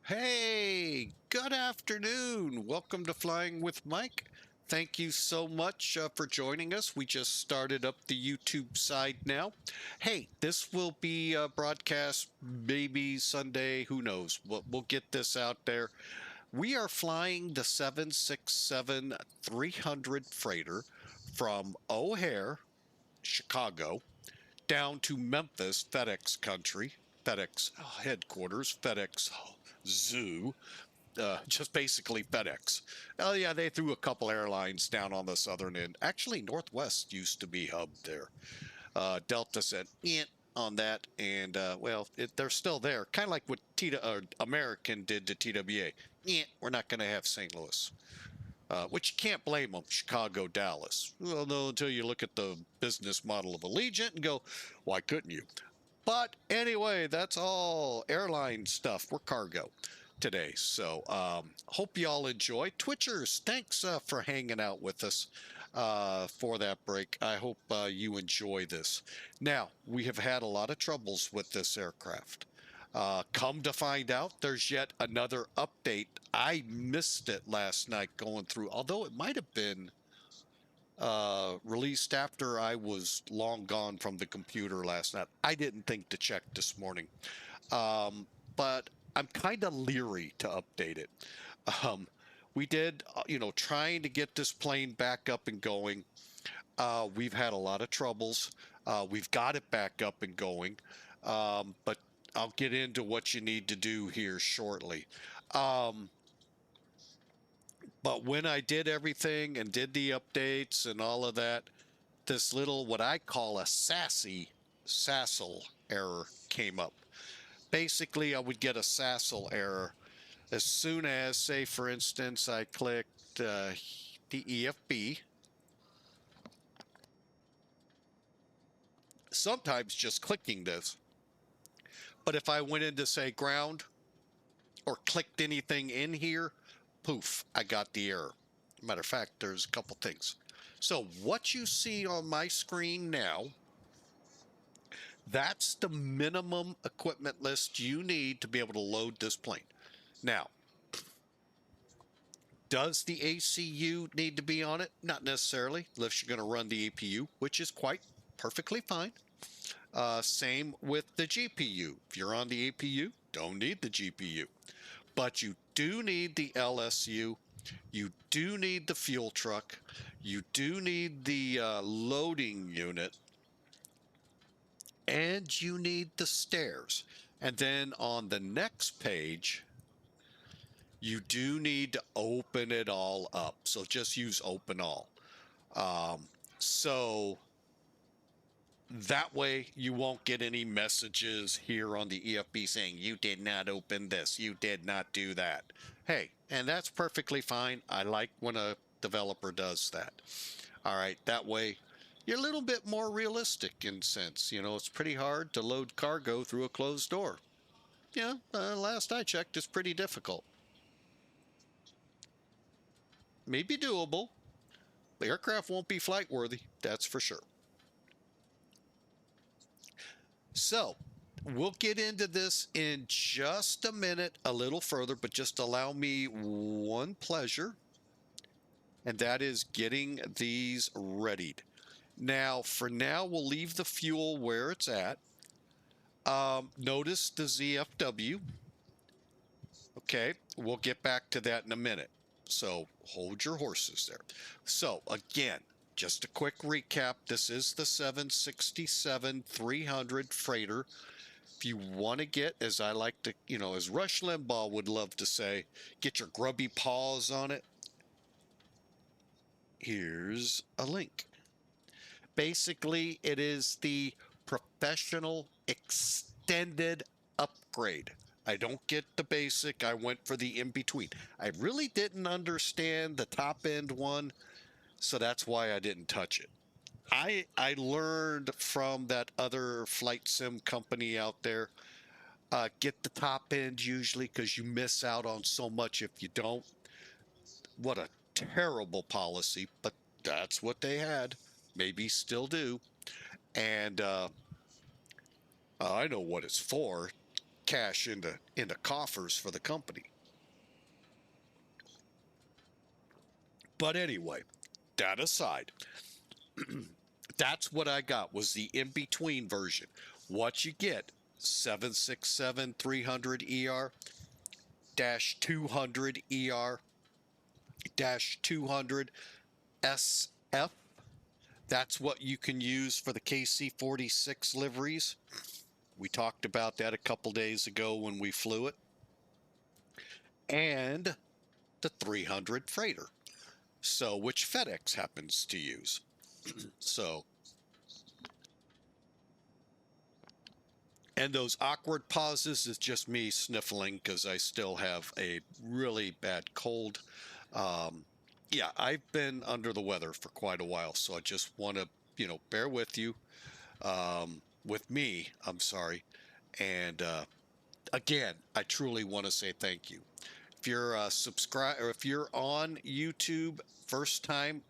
Hey, good afternoon. Welcome to Flying with Mike. Thank you so much for joining us. We just started up the YouTube side now. Hey, this will be broadcast maybe Sunday, who knows? We'll get this out there. We are flying the 767-300 freighter from O'Hare, Chicago, down to Memphis, FedEx country, FedEx headquarters, FedEx Zoo, just basically FedEx. Oh yeah, they threw a couple airlines down on the southern end. Actually, Northwest used to be hubbed there. Delta said on that, and well, they're still there. Kind of like what American did to TWA. We're not going to have St. Louis. Which you can't blame them, Chicago, Dallas. Well, no, until you look at the business model of Allegiant and go, why couldn't you? But anyway, that's all airline stuff. We're cargo today. So hope you all enjoy. Twitchers, thanks for hanging out with us for that break. I hope you enjoy this. Now, we have had a lot of troubles with this aircraft. Come to find out, there's yet another update. I missed it last night going through, although it might have been released after I was long gone from the computer last night. I didn't think to check this morning, but I'm kind of leery to update it. We did, trying to get this plane back up and going. We've had a lot of troubles. We've got it back up and going, but I'll get into what you need to do here shortly. But when I did everything and did the updates and all of that, this little, what I call a SASL error came up. Basically, I would get a SASL error as soon as, say, for instance, I clicked the EFB. Sometimes just clicking this. But if I went into, say, ground or clicked anything in here, poof, I got the error. Matter of fact, there's a couple things. So what you see on my screen now, that's the minimum equipment list you need to be able to load this plane. Now, does the ACU need to be on it? Not necessarily, unless you're going to run the APU, which is quite perfectly fine. Same with the GPU. If you're on the APU, don't need the GPU. But you do need the LSU, you do need the fuel truck, you do need the loading unit, and you need the stairs. And then on the next page, you do need to open it all up. So just use open all. So that way you won't get any messages here on the EFB saying you did not open this, you did not do that. Hey, and that's perfectly fine. I like when a developer does that. All right, that way you're a little bit more realistic in sense. It's pretty hard to load cargo through a closed door. Yeah, last I checked, it's pretty difficult. Maybe doable. The aircraft won't be flight worthy, that's for sure. So we'll get into this in just a minute, a little further, but just allow me one pleasure, and that is getting these readied. Now, for now, we'll leave the fuel where it's at. Notice the ZFW. Okay, we'll get back to that in a minute. So hold your horses there. So again, just a quick recap. This is the 767-300 freighter. If you want to get, as I like to, as Rush Limbaugh would love to say, get your grubby paws on it, here's a link. Basically, it is the professional extended upgrade. I don't get the basic. I went for the in between. I really didn't understand the top end one, so that's why I didn't touch it. I learned from that other flight sim company out there. Get the top end usually because you miss out on so much if you don't. What a terrible policy, but that's what they had. Maybe still do. And I know what it's for. Cash into coffers for the company. But anyway, that aside, that's what I got was the in-between version. What you get, 767 300 ER dash 200 ER dash 200 SF. That's what you can use for the KC-46 liveries. We talked about that a couple days ago when we flew it. And the 300 freighter. So, which FedEx happens to use. So, and those awkward pauses is just me sniffling because I still have a really bad cold. Yeah, I've been under the weather for quite a while, so I just want to, bear with you, with me, I'm sorry. And again, I truly want to say thank you. If you're subscribe or if you're on YouTube first time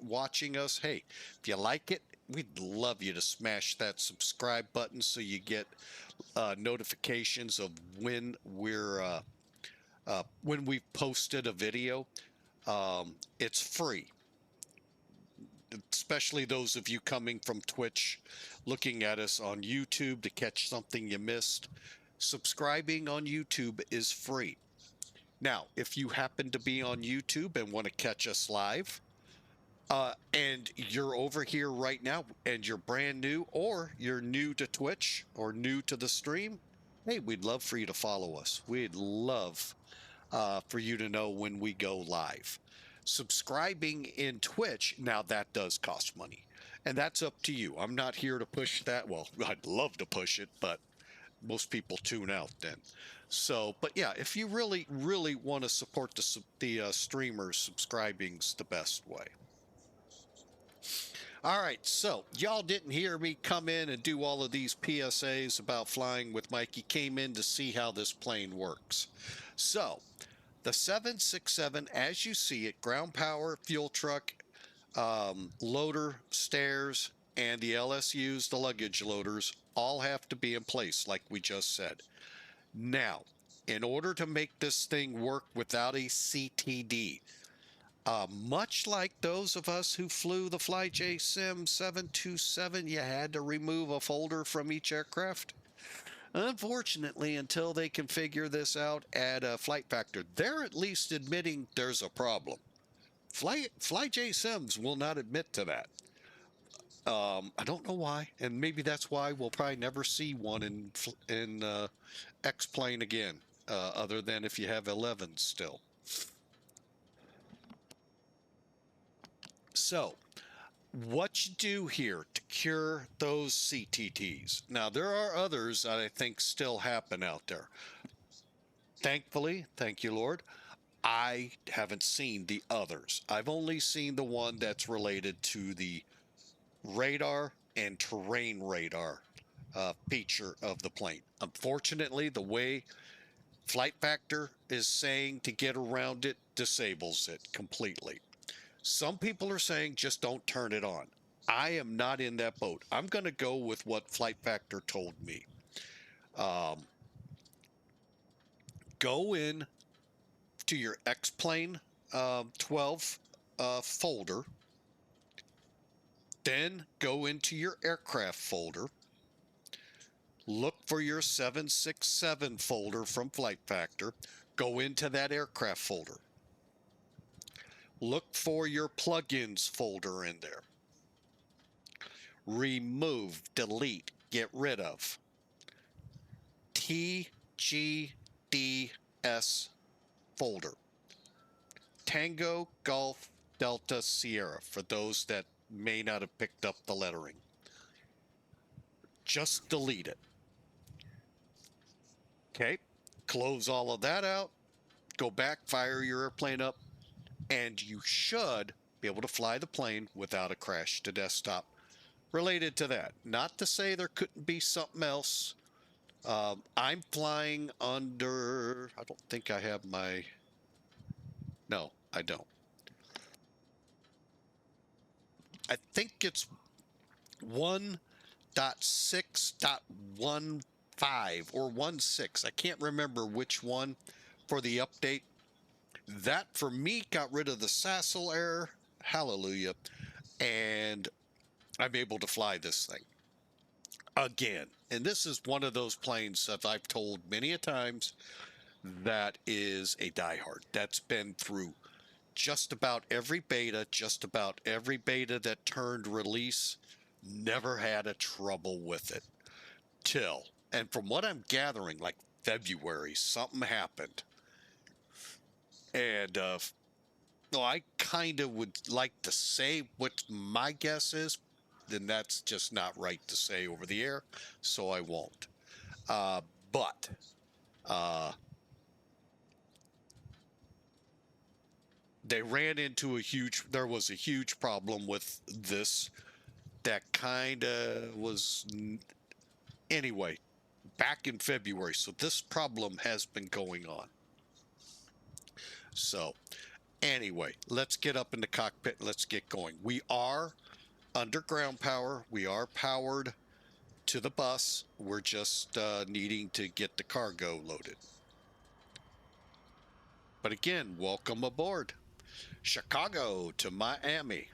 watching us, hey, if you like it, we'd love you to smash that subscribe button so you get notifications of when we've posted a video. It's free, especially those of you coming from Twitch, looking at us on YouTube to catch something you missed. Subscribing on YouTube is free. Now, if you happen to be on YouTube and want to catch us live, and you're over here right now and you're brand new or you're new to Twitch or new to the stream, hey, we'd love for you to follow us. We'd love for you to know when we go live. Subscribing in Twitch, now that does cost money. And that's up to you. I'm not here to push that. Well, I'd love to push it, but most people tune out then. So, but yeah, if you really, really want to support the streamers, subscribing's the best way. All right, so y'all didn't hear me come in and do all of these PSAs about flying with Mikey. Came in to see how this plane works. So, the 767, as you see it, ground power, fuel truck, loader, stairs, and the LSUs, the luggage loaders, all have to be in place, like we just said. Now, in order to make this thing work without a CTD, much like those of us who flew the FlyJSim 727, you had to remove a folder from each aircraft. Unfortunately, until they can figure this out at Flight Factor, they're at least admitting there's a problem. FlyJSims will not admit to that. I don't know why, and maybe that's why we'll probably never see one in X-plane again, other than if you have 11s still. So, what you do here to cure those CTTs. Now, there are others that I think still happen out there. Thankfully, thank you, Lord, I haven't seen the others. I've only seen the one that's related to the radar and terrain radar feature of the plane. Unfortunately, the way Flight Factor is saying to get around it disables it completely. Some people are saying just don't turn it on. I am not in that boat. I'm going to go with what Flight Factor told me. Go in to your X-Plane 12 folder. Then go into your aircraft folder. Look for your 767 folder from Flight Factor. Go into that aircraft folder. Look for your plugins folder in there. Remove, delete, get rid of TGDS folder. Tango, Golf, Delta, Sierra, for those that may not have picked up the lettering. Just delete it. Okay, close all of that out, go back, fire your airplane up, and you should be able to fly the plane without a crash to desktop related to that. Not to say there couldn't be something else. I'm flying under, I don't think I have my, no, I don't. I think it's 1.6.15 or 1.6. I can't remember which one for the update. That for me got rid of the Sassel error. Hallelujah. And I'm able to fly this thing again. And this is one of those planes that I've told many a times that is a diehard. That's been through just about every beta, that turned release, never had a trouble with it till, and from what I'm gathering, like February, something happened. And no, I kind of would like to say what my guess is, then that's just not right to say over the air, so I won't. But they ran into there was a huge problem with this that kind of was, anyway, back in February. So this problem has been going on. So anyway, let's get up in the cockpit. Let's get going. We are underground power. We are powered to the bus. We're just needing to get the cargo loaded. But again, welcome aboard. Chicago to Miami.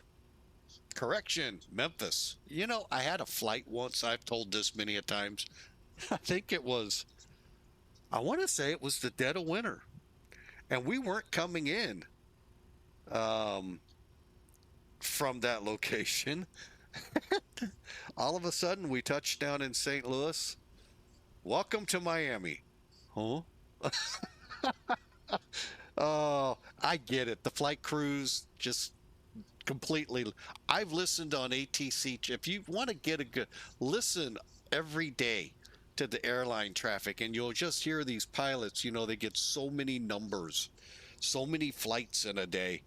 Correction, Memphis. You know, I had a flight once. I've told this many a times. I think it was, I want to say it was the dead of winter. And we weren't coming in from that location. All of a sudden, we touched down in St. Louis. Welcome to Miami. Huh? Oh, I get it. The flight crews just completely. I've listened on ATC. If you want to get a good listen every day to the airline traffic, and you'll just hear these pilots, you know, they get so many numbers, so many flights in a day,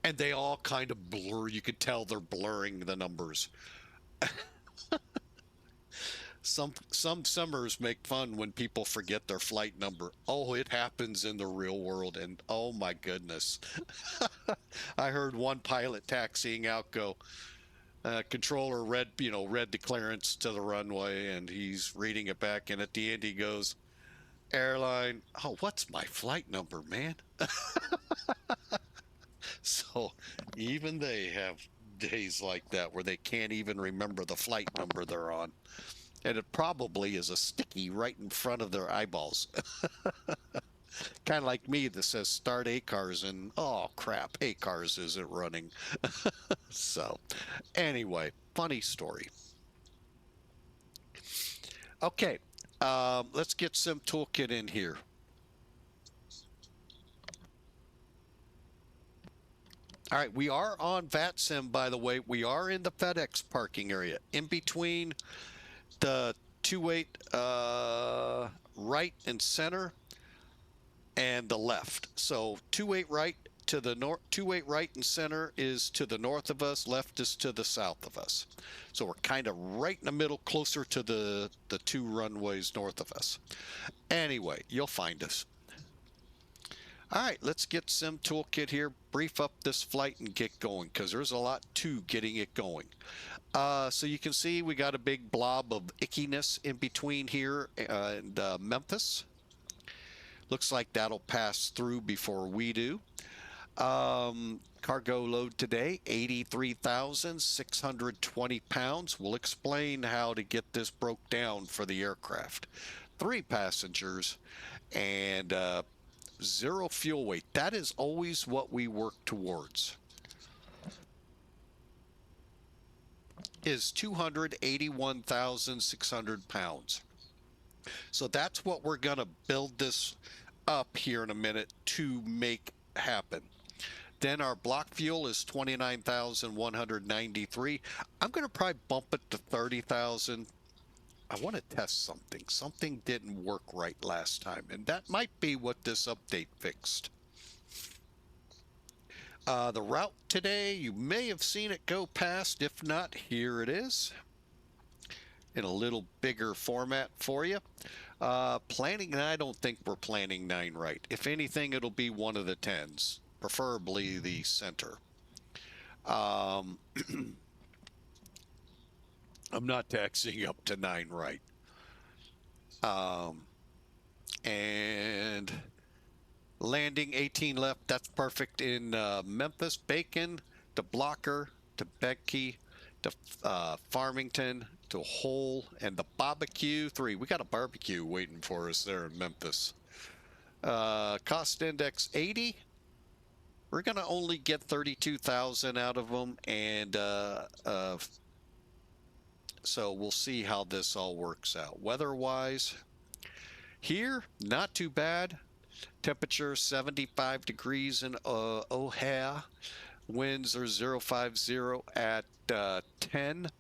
and they all kind of blur. You could tell they're blurring the numbers. Some summers make fun when people forget their flight number. Oh, it happens in the real world, and oh my goodness. I heard one pilot taxiing out go, controller read the clearance to the runway, and he's reading it back, and at the end he goes, airline, oh, what's my flight number, man? So even they have days like that where they can't even remember the flight number they're on. And it probably is a sticky right in front of their eyeballs. Kind of like me that says start ACARS and oh crap, ACARS isn't running. So anyway, funny story. Okay, let's get some toolkit in here. All right, we are on VATSIM, by the way. We are in the FedEx parking area, in between the 28 right and center and the left. So 28 right to the north, 28 right and center is to the north of us, left is to the south of us. So we're kind of right in the middle, closer to the two runways north of us. Anyway, you'll find us. All right, let's get Sim Toolkit here, brief up this flight and get going, because there's a lot to getting it going. So you can see we got a big blob of ickiness in between here and Memphis. Looks like that'll pass through before we do. Cargo load today, 83,620 pounds. We'll explain how to get this broke down for the aircraft. 3 passengers and 0 fuel weight. That is always what we work towards. Is 281,600 pounds. So that's what we're going to build this up here in a minute to make happen. Then our block fuel is 29,193. I'm going to probably bump it to 30,000. I want to test something. Something didn't work right last time, and that might be what this update fixed. The route today, you may have seen it go past. If not, here it is in a little bigger format for you. Planning, I don't think we're planning 9 right. If anything, it'll be one of the 10s, preferably the center. I'm not taxing up to 9 right. And landing 18 left, that's perfect in Memphis. BACEN to BLOKR to BEKKI to Farmington to WHOLL and the barbecue 3. We got a barbecue waiting for us there in Memphis. Cost index 80. We're going to only get 32,000 out of them, and so we'll see how this all works out. Weather-wise, here, not too bad. Temperature 75 degrees in O'Hare. Winds are 050 at 10.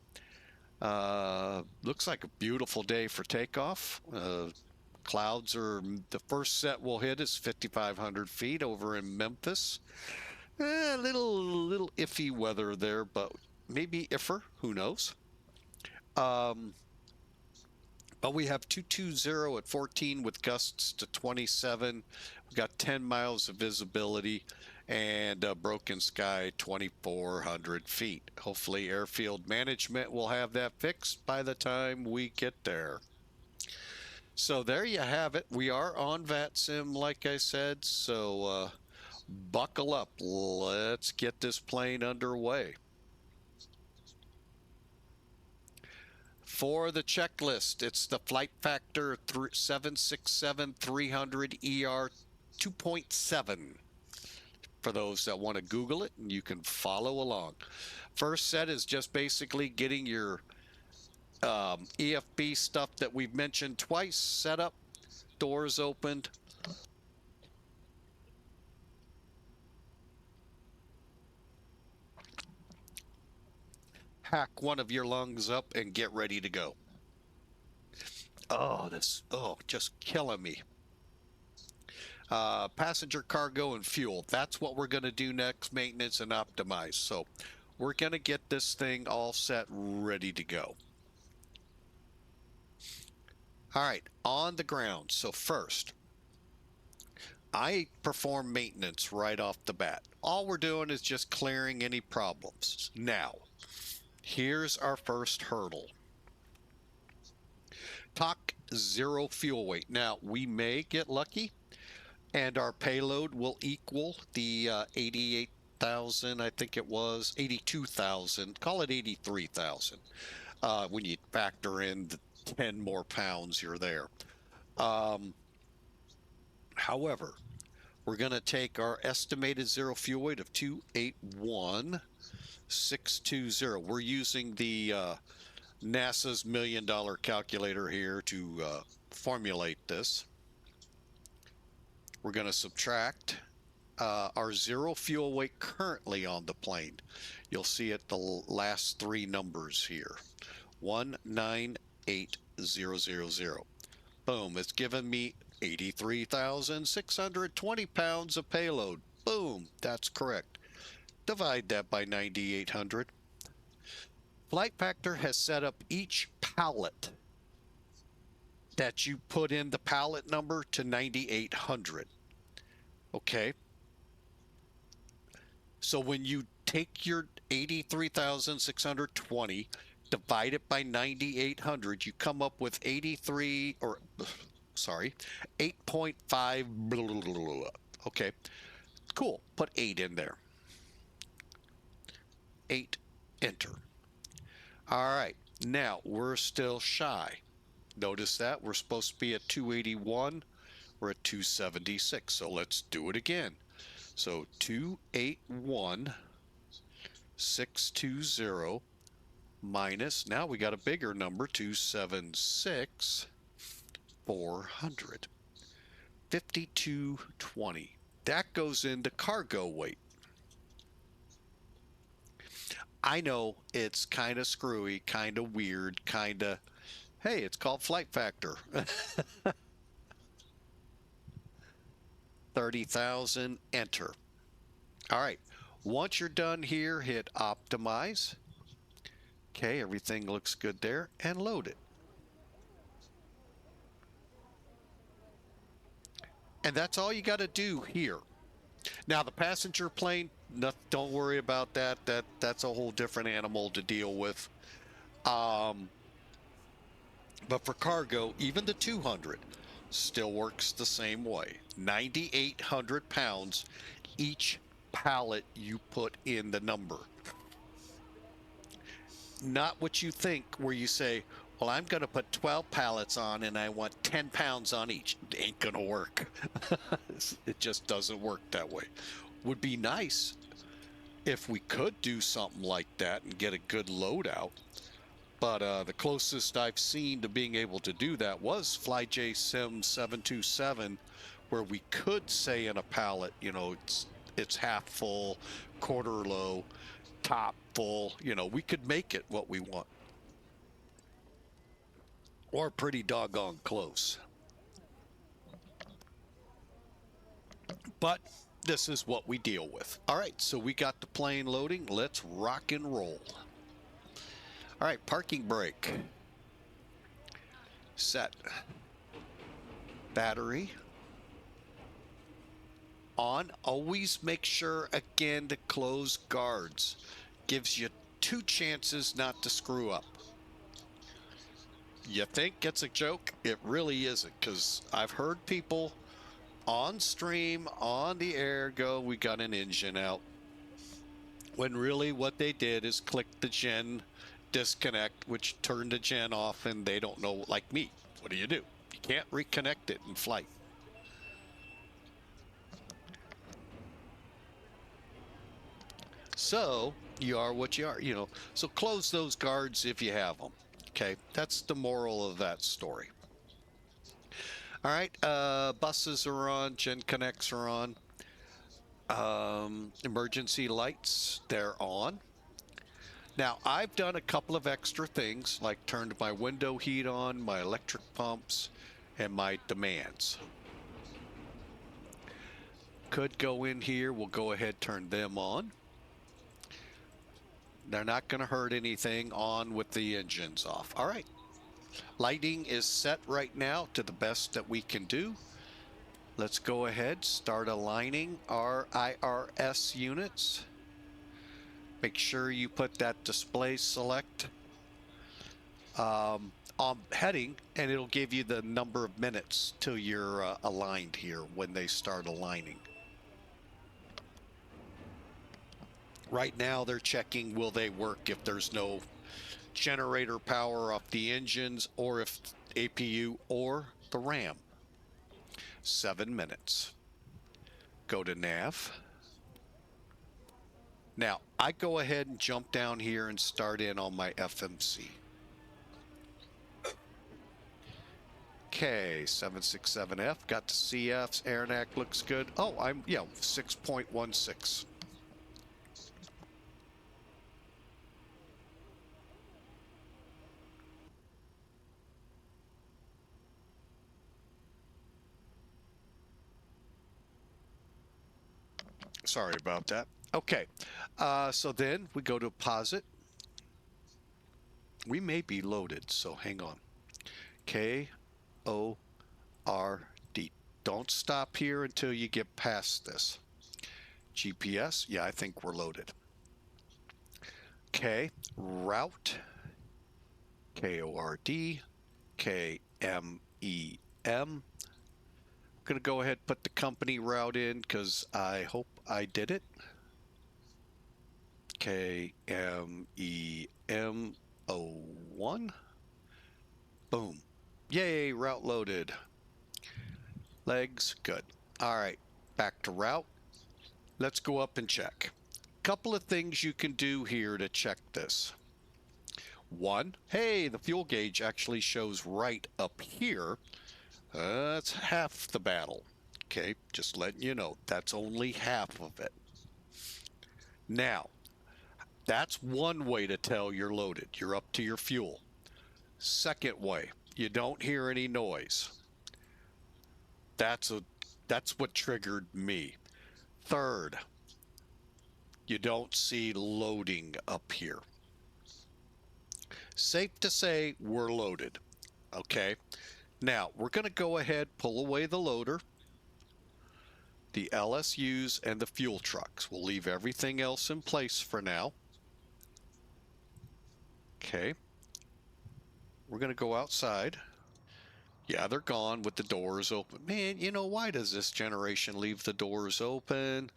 Looks like a beautiful day for takeoff. Clouds are, the first set we'll hit is 5,500 feet over in Memphis. Little iffy weather there, but maybe iffer, who knows. But we have 220 at 14 with gusts to 27. We've got 10 miles of visibility and broken sky 2,400 feet. Hopefully airfield management will have that fixed by the time we get there. So there you have it. We are on VATSIM, like I said, so buckle up. Let's get this plane underway. For the checklist, it's the Flight Factor 767-300 ER 2.7. For those that want to Google it, and you can follow along. First set is just basically getting your EFB stuff that we've mentioned twice set up, doors opened. Hack one of your lungs up and get ready to go. Just killing me. Passenger, cargo, and fuel. That's what we're going to do next, maintenance and optimize. So we're going to get this thing all set, ready to go. All right, on the ground. So first, I perform maintenance right off the bat. All we're doing is just clearing any problems. Now, here's our first hurdle. TOC 0 fuel weight. Now, we may get lucky and our payload will equal the 88,000, I think it was, 82,000, call it 83,000 when you factor in the 10 more pounds you're there. However, we're going to take our estimated zero fuel weight of 281,620. We're using the NASA's $1 million calculator here to formulate this. We're going to subtract our zero fuel weight currently on the plane. You'll see it the last 3 numbers here. 198,000. Boom, it's given me 83,620 pounds of payload. Boom, that's correct. Divide that by 9,800. Flight Factor has set up each pallet that you put in the pallet number to 9,800. Okay. So when you take your 83,620, divide it by 9,800, you come up with 8.5. Okay, cool. Put 8 in there. 8, enter. All right, now we're still shy. Notice that we're supposed to be at 281. We're at 276. So let's do it again. So 281,620 minus, now we got a bigger number, 276,400. 5220. That goes into cargo weight. I know it's kind of screwy, kind of weird, kind of, hey, it's called flight factor. 30,000, enter. All right. Once you're done here, hit optimize. Okay, everything looks good there, and load it. And that's all you got to do here. Now the passenger plane, don't worry about that. That's a whole different animal to deal with. Um, but for cargo, even the 200 still works the same way. 9,800 pounds each pallet you put in the number. Not what you think, where you say, well, I'm going to put 12 pallets on and I want 10 pounds on each. It ain't going to work. It just doesn't work that way. Would be nice if we could do something like that and get a good loadout. But the closest I've seen to being able to do that was FlyJSim 727, where we could say in a pallet, you know, it's half full, quarter low, top full. You know, we could make it what we want. Or pretty doggone close. But this is what we deal with. All right, so we got the plane loading. Let's rock and roll. All right, parking brake. Set. Battery. On. Always make sure, again, to close guards. Gives you 2 chances not to screw up. You think it's a joke? It really isn't, because I've heard people on stream, on the air, go, we got an engine out. When really what they did is click the gen disconnect, which turned the gen off, and they don't know, like me. What do? You can't reconnect it in flight. So you are what you are, you know. So close those guards if you have them. Okay, that's the moral of that story. All right, buses are on, gen connects are on. Emergency lights, they're on. Now, I've done a couple of extra things, like turned my window heat on, my electric pumps, and my demands. Could go in here, we'll go ahead, turn them on. They're not going to hurt anything, on with the engines off. All right. Lighting is set right now to the best that we can do. Let's go ahead, start aligning our IRS units. Make sure you put that display select on heading, and it'll give you the number of minutes till you're aligned here when they start aligning. Right now they're checking, will they work if there's no generator power off the engines, or if APU or the RAM. 7 minutes. Go to nav. Now, I go ahead and jump down here and start in on my FMC. Okay, 767F, got the CFs, AirNac looks good. Oh, 6.16. Sorry about that. Okay, so then we go to posit. We may be loaded, so hang on. KORD. Don't stop here until you get past this. GPS, yeah, I think we're loaded. Okay, route. KORD. KMEM. Going to go ahead and put the company route in because I hope I did it. KMEM01. Boom. Yay, route loaded. Legs, good. All right, back to route. Let's go up and check. Couple of things you can do here to check this. One, hey, the fuel gauge actually shows right up here. That's half the battle. Okay, just letting you know, that's only half of it. Now, That's one way to tell you're loaded. You're up to your fuel. Second way, you don't hear any noise. That's what triggered me. Third, you don't see loading up here. Safe to say we're loaded. Okay. Now we're going to go ahead, pull away the loader, the LSUs, and the fuel trucks. We'll leave everything else in place for now. Okay. We're going to go outside. Yeah, they're gone with the doors open. Man, you know, why does this generation leave the doors open?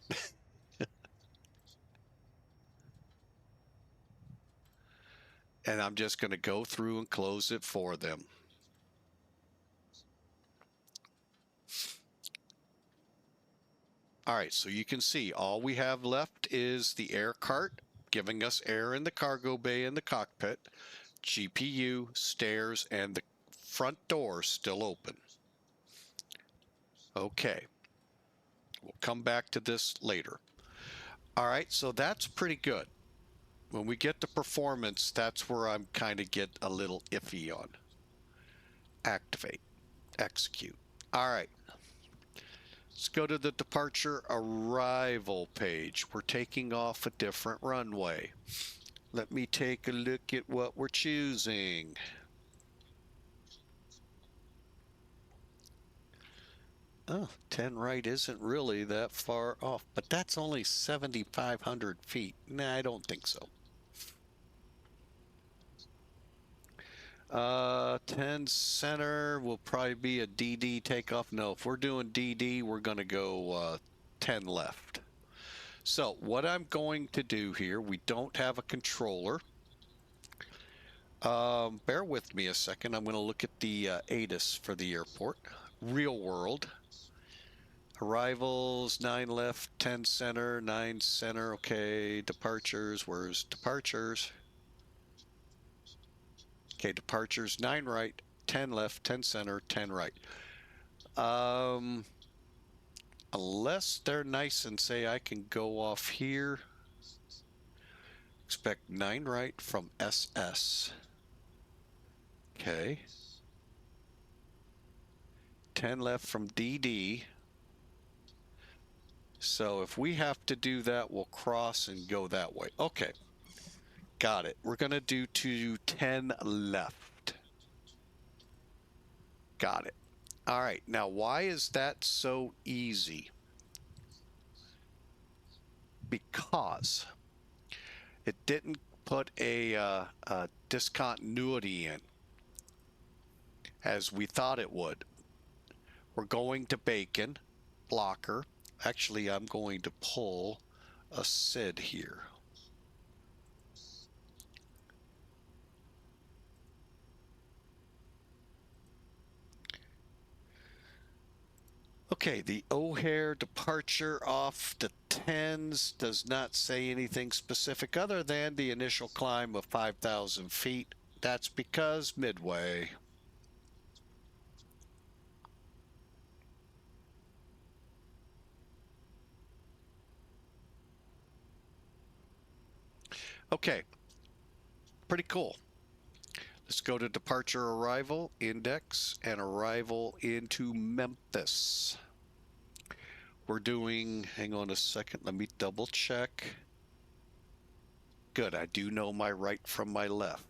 And I'm just going to go through and close it for them. All right, so you can see all we have left is the air cart, giving us air in the cargo bay and the cockpit, GPU, stairs, and the front door still open. Okay, we'll come back to this later. All right, so that's pretty good. When we get to performance, that's where I'm kind of get a little iffy on. Activate, execute. All right. Let's go to the departure arrival page. We're taking off a different runway. Let me take a look at what we're choosing. Oh, 10 right isn't really that far off, but that's only 7,500 feet. Nah, I don't think so. 10 center will probably be a DD takeoff. No, if we're doing DD, we're going to go 10 left. So what I'm going to do here, we don't have a controller. Bear with me a second. I'm going to look at the ATIS for the airport. Real world. Arrivals, 9 left, 10 center, 9 center. Okay, departures. Where's departures? Okay, departures, 9 right, 10 left, 10 center, 10 right. Unless they're nice and say I can go off here. Expect 9 right from SS. Okay. 10 left from DD. So if we have to do that, we'll cross and go that way. Okay. Got it. We're going to do 10 left. Got it. All right. Now, why is that so easy? Because it didn't put a discontinuity in as we thought it would. We're going to BACEN, BLOKR. Actually, I'm going to pull a SID here. Okay, the O'Hare departure off the 10s does not say anything specific other than the initial climb of 5,000 feet. That's because midway. Okay, pretty cool. Let's go to departure arrival index and arrival into Memphis. We're doing, hang on a second, let me double check. Good, I do know my right from my left.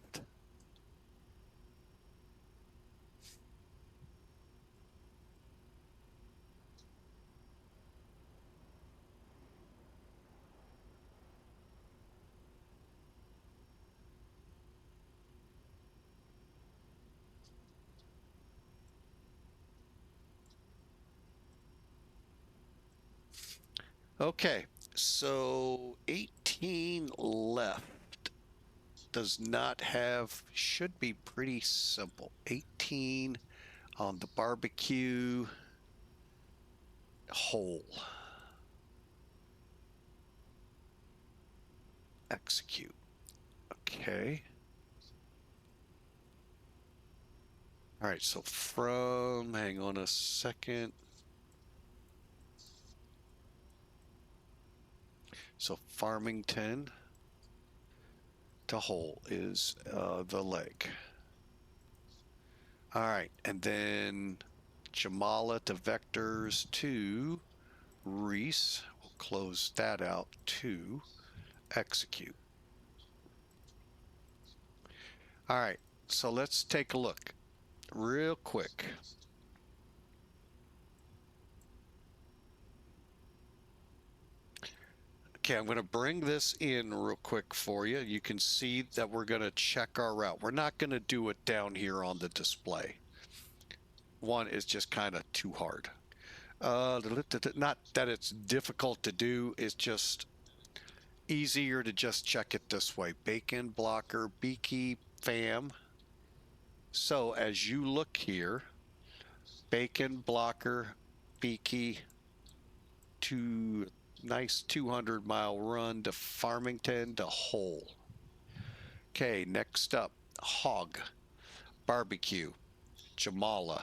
Okay, so 18 left does not have, should be pretty simple. 18 on the barbecue, WHOLL. Execute. Okay. All right, so from, hang on a second. So Farmington, to WHOLL is the leg. All right, and then Jamala to vectors to Reese. We'll close that out to execute. All right, so let's take a look real quick. Okay, I'm going to bring this in real quick for you. You can see that we're going to check our route. We're not going to do it down here on the display. One is just kind of too hard. Not that it's difficult to do, it's just easier to just check it this way. BACEN, BLOKR, BEKKI, FAM. So as you look here, BACEN, BLOKR, BEKKI, nice 200-mile run to Farmington to WHOLL. Okay, next up, Hog, Barbecue, Jamala,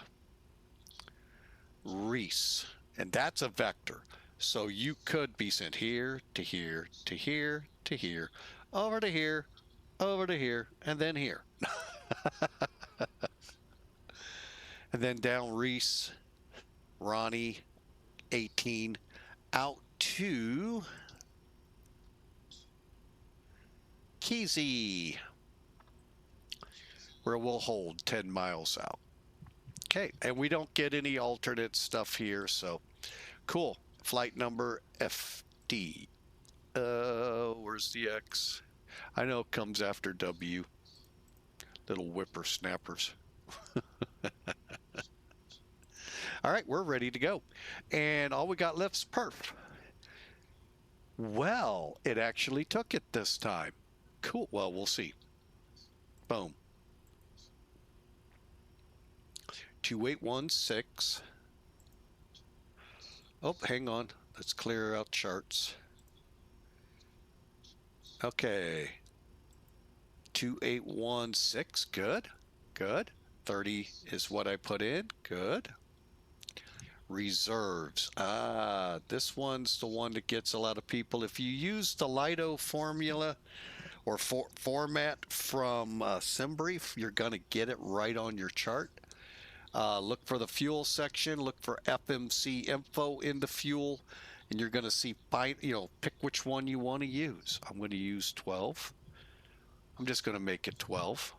Reese, and that's a vector. So you could be sent here to here to here to here, over to here, over to here, and then here. And then down Reese, Ronnie, 18, out to Kesey, where we'll hold 10 miles out. Okay, and we don't get any alternate stuff here, so cool. Flight number FD. Where's the X? I know it comes after W. Little whippersnappers. All right, we're ready to go. And all we got left is perf. Well, it actually took it this time. Cool. Well, we'll see. Boom. 2816. Oh, hang on. Let's clear out charts. Okay. 2816. Good. Good. 30 is what I put in. Good. Reserves. This one's the one that gets a lot of people. If you use the Lido formula or format from SimBrief, you're going to get it right on your chart. Look for the fuel section, look for FMC info in the fuel, and you're going to see, pick which one you want to use. I'm going to use 12. I'm just going to make it 12.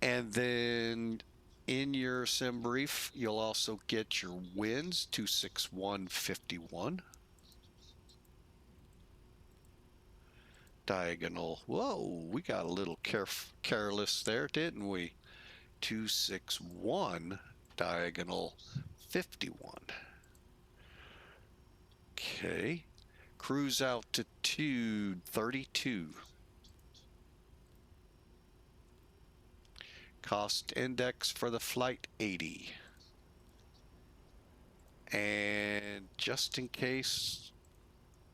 And then in your SimBrief, you'll also get your wins, 26151. Diagonal. Whoa, we got a little careless there, didn't we? 261 diagonal 51. Okay. Cruise out to 232. Cost index for the flight 80. And just in case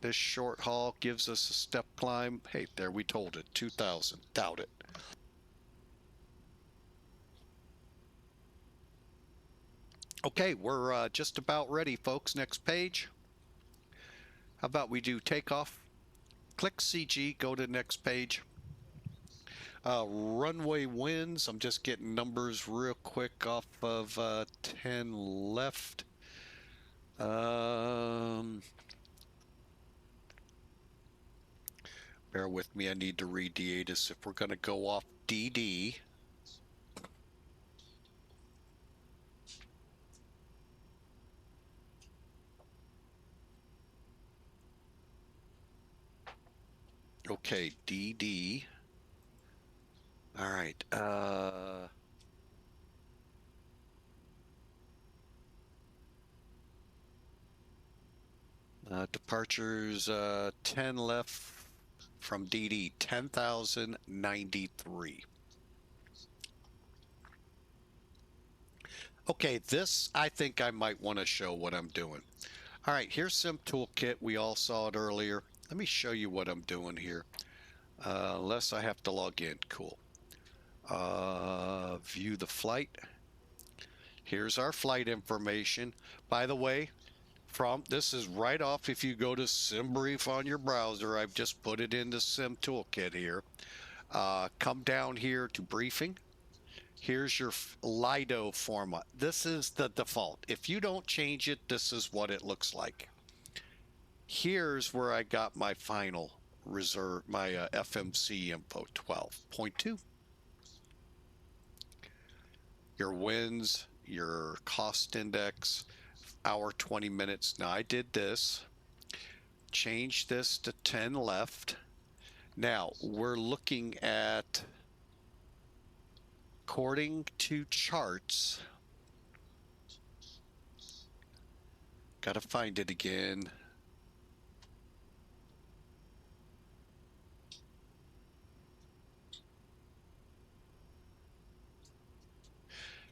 this short haul gives us a step climb, hey, there we told it, 2000. Doubt it. Okay, we're just about ready, folks. Next page. How about we do takeoff? Click CG, go to the next page. Runway winds. I'm just getting numbers real quick off of 10 left. Bear with me. I need to read the ATIS. If we're going to go off DD. Okay, DD. All right. Departures 10 left from DD, 10,093. Okay, this I think I might want to show what I'm doing. All right, here's Sim Toolkit. We all saw it earlier. Let me show you what I'm doing here. Unless I have to log in. Cool. View the flight. Here's our flight information. By the way, this is right off. If you go to SimBrief on your browser, I've just put it into Sim Toolkit here. Come down here to briefing. Here's your Lido format. This is the default. If you don't change it, this is what it looks like. Here's where I got my final reserve, my FMC info 12.2. Your wins, your cost index, hour 20 minutes. Now I did this, change this to 10 left. Now we're looking at, according to charts, gotta find it again.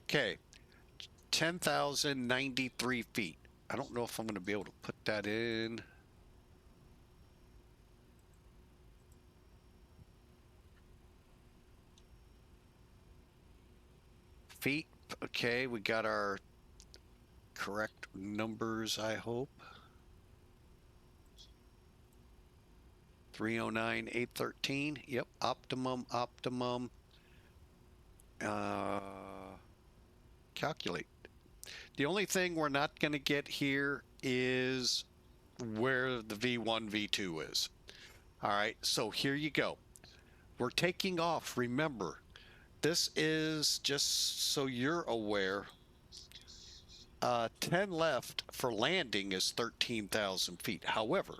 Okay, 10,093 feet. I don't know if I'm going to be able to put that in. Feet. Okay, we got our correct numbers, I hope. 309, 813. Yep, optimum. Calculate. The only thing we're not going to get here is where the V1, V2 is. All right, so here you go. We're taking off. Remember, this is just so you're aware. 10 left for landing is 13,000 feet. However,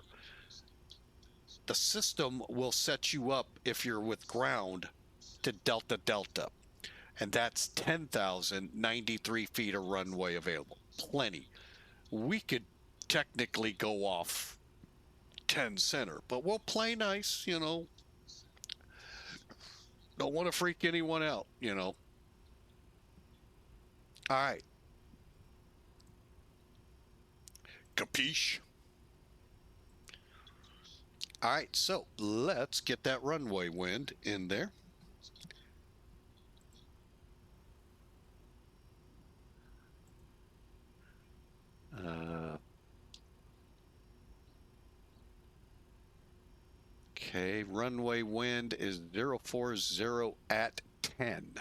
the system will set you up if you're with ground to delta, and that's 10,093 feet of runway available. Plenty. We could technically go off 10 center, but we'll play nice, you know. Don't want to freak anyone out, you know. All right. Capiche? All right, so let's get that runway wind in there. Okay, runway wind is 040 at 10.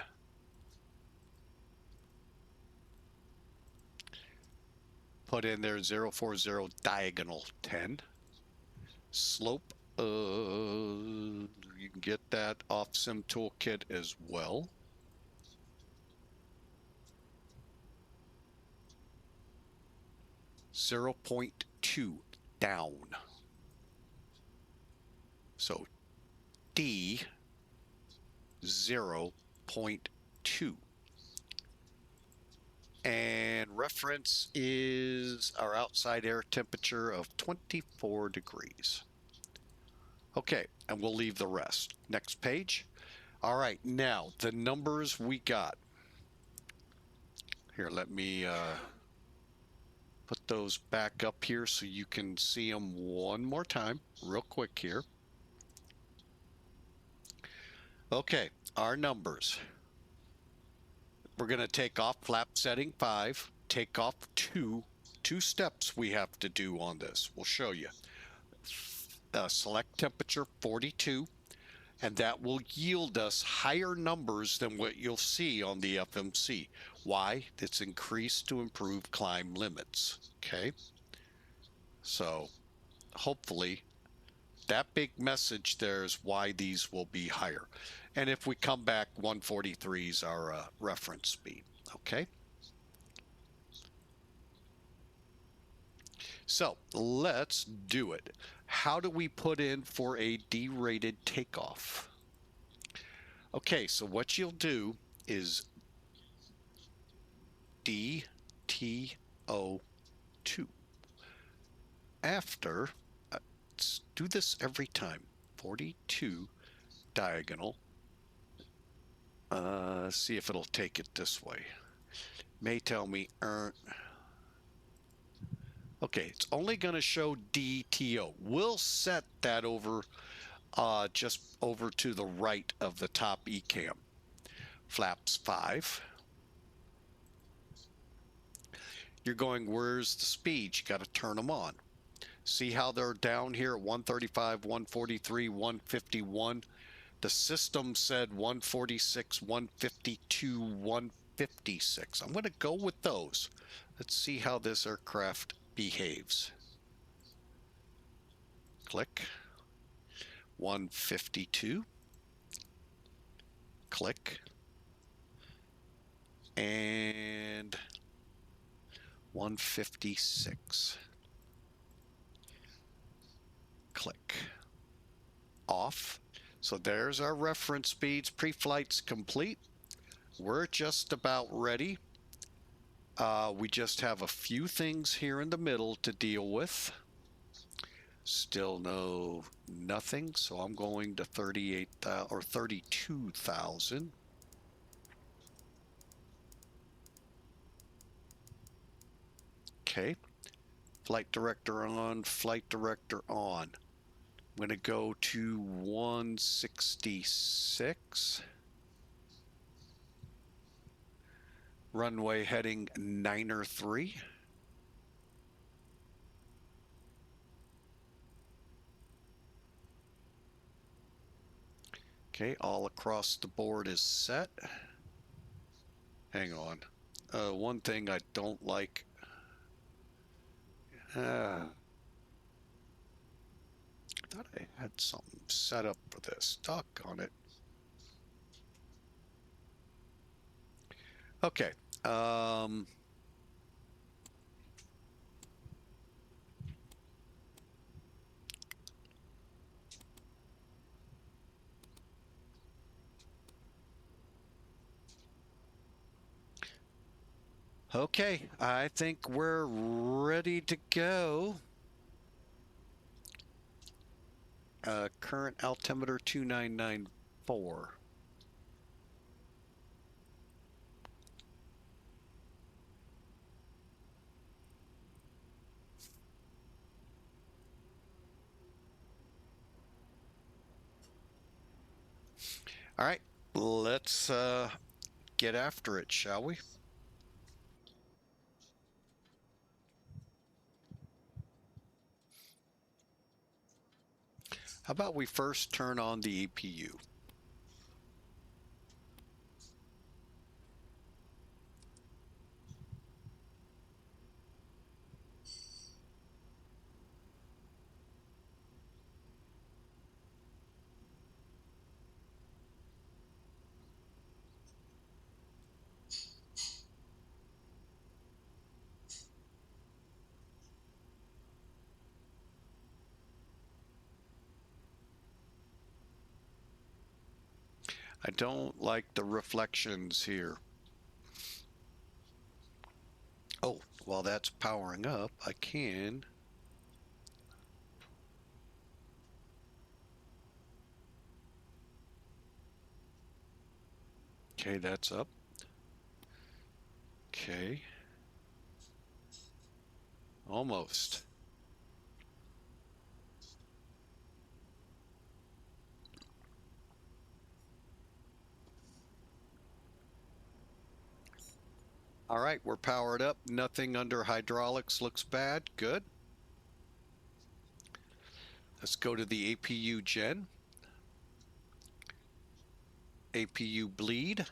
Put in there 040 diagonal 10. Slope, you can get that off Sim Toolkit as well. .2 down. So D 0.2. And reference is our outside air temperature of 24 degrees. Okay, and we'll leave the rest. Next page. All right, now the numbers we got. Here, let me put those back up here so you can see them one more time, real quick here. Okay, our numbers. We're going to take off flap setting 5, take off 2 steps we have to do on this. We'll show you. Select temperature 42, and that will yield us higher numbers than what you'll see on the FMC. Why? It's increased to improve climb limits. Okay, so hopefully that big message there is why these will be higher. And if we come back, 143 is our reference speed. Okay, so let's do it. How do we put in for a derated takeoff? Okay, so what you'll do is DTO2. After, let's do this every time. 42 diagonal. See if it'll take it this way. May tell me, okay, it's only going to show DTO. We'll set that over, just over to the right of the top ECAM. Flaps 5. You're going, where's the speed? You got to turn them on. See how they're down here at 135, 143, 151. The system said 146, 152, 156. I'm going to go with those. Let's see how this aircraft behaves. Click. 152. Click. And 156. Click. Off. So there's our reference speeds. Pre-flight's complete. We're just about ready. We just have a few things here in the middle to deal with. Still nothing, so I'm going to 38,000 or 32,000. Okay. Flight director on, flight director on. I'm going to go to 166. Runway heading 903. Okay, all across the board is set. Hang on. One thing I don't like. I thought I had something set up for this. Doggone it. Okay. Okay, I think we're ready to go. Current altimeter 2994. All right, let's get after it, shall we? How about we first turn on the APU? I don't like the reflections here. Oh, while that's powering up, I can. Okay, that's up. Okay. Almost. All right, we're powered up. Nothing under hydraulics looks bad. Good. Let's go to the APU gen. APU bleed.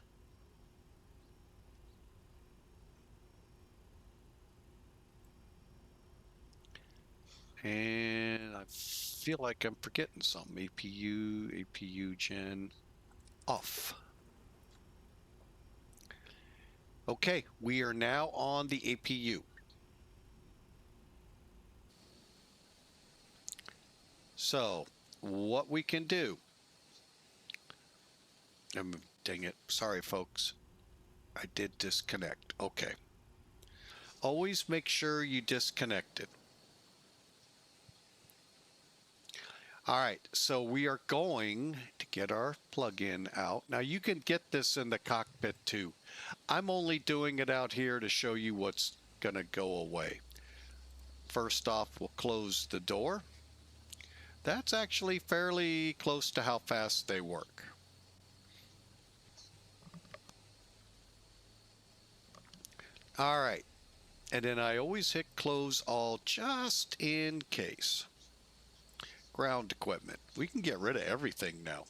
And I feel like I'm forgetting something. APU gen off. Okay, we are now on the APU. So what we can do, dang it, sorry folks, I did disconnect. Okay, always make sure you disconnect it. All right, so we are going to get our plug-in out. Now you can get this in the cockpit too. I'm only doing it out here to show you what's gonna go away. First off, we'll close the door. That's actually fairly close to how fast they work. All right, and then I always hit close all just in case. Ground equipment. We can get rid of everything now.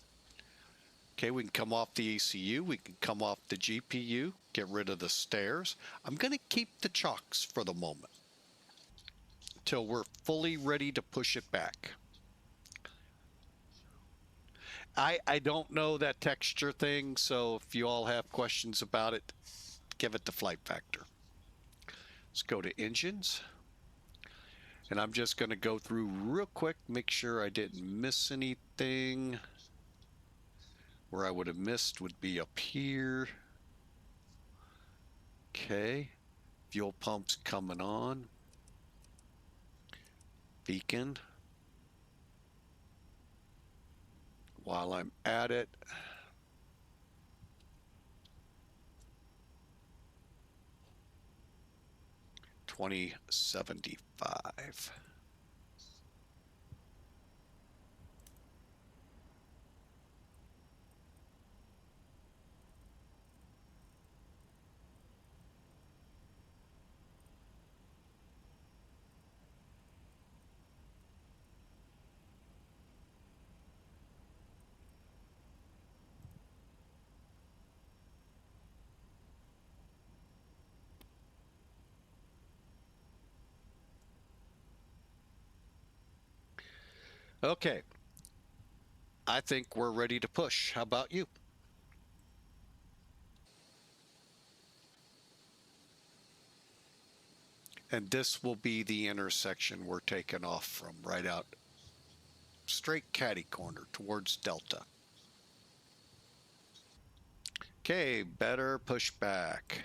Okay, we can come off the ECU, we can come off the GPU, get rid of the stairs. I'm going to keep the chocks for the moment until we're fully ready to push it back. I don't know that texture thing, so if you all have questions about it, give it the flight factor. Let's go to engines. And I'm just going to go through real quick, make sure I didn't miss anything. Where I would have missed would be up here. Okay. Fuel pumps coming on. Beacon. While I'm at it, $20.75. Okay. I think we're ready to push. How about you? And this will be the intersection we're taking off from, right out straight catty corner towards Delta. Okay, better push back.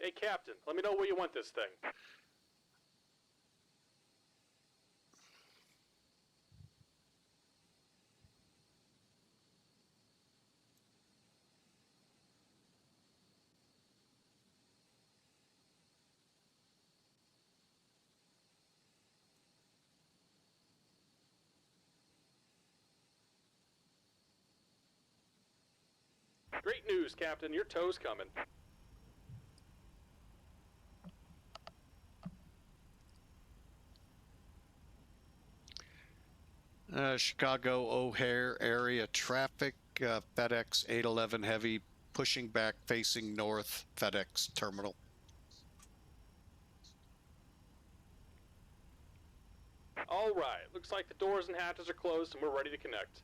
Hey, Captain, let me know where you want this thing. Great news, Captain. Your tow's coming. Chicago O'Hare area traffic, FedEx 811 heavy pushing back facing north, FedEx terminal. All right. Looks like the doors and hatches are closed and we're ready to connect.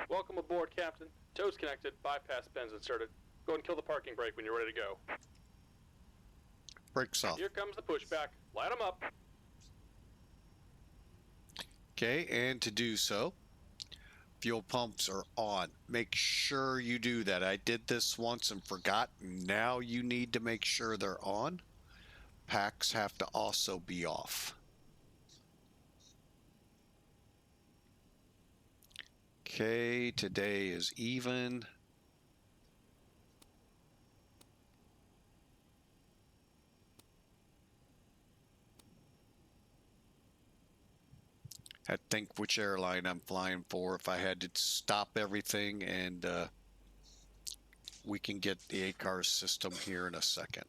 Welcome aboard, Captain. Tow's connected, bypass pins inserted. Go ahead and kill the parking brake when you're ready to go. Brakes off. Here comes the pushback. Light them up. Okay, and to do so, fuel pumps are on. Make sure you do that. I did this once and forgot. Now you need to make sure they're on. Packs have to also be off. Okay, today is even. I think which airline I'm flying for. If I had to stop everything, and we can get the ACAR system here in a second.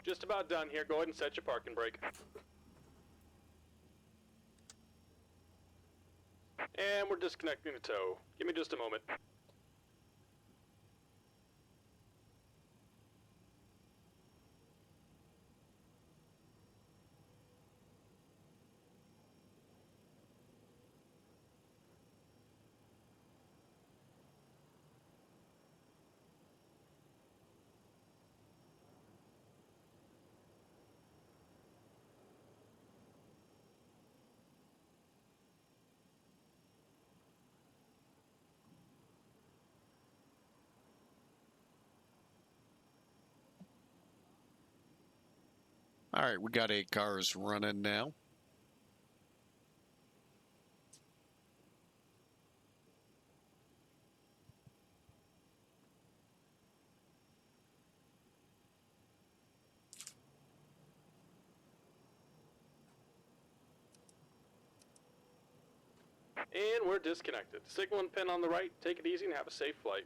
Just about done here. Go ahead and set your parking brake. And we're disconnecting the tow. Give me just a moment. All right, we got 8 cars running now. And we're disconnected. Signal and pin on the right. Take it easy and have a safe flight.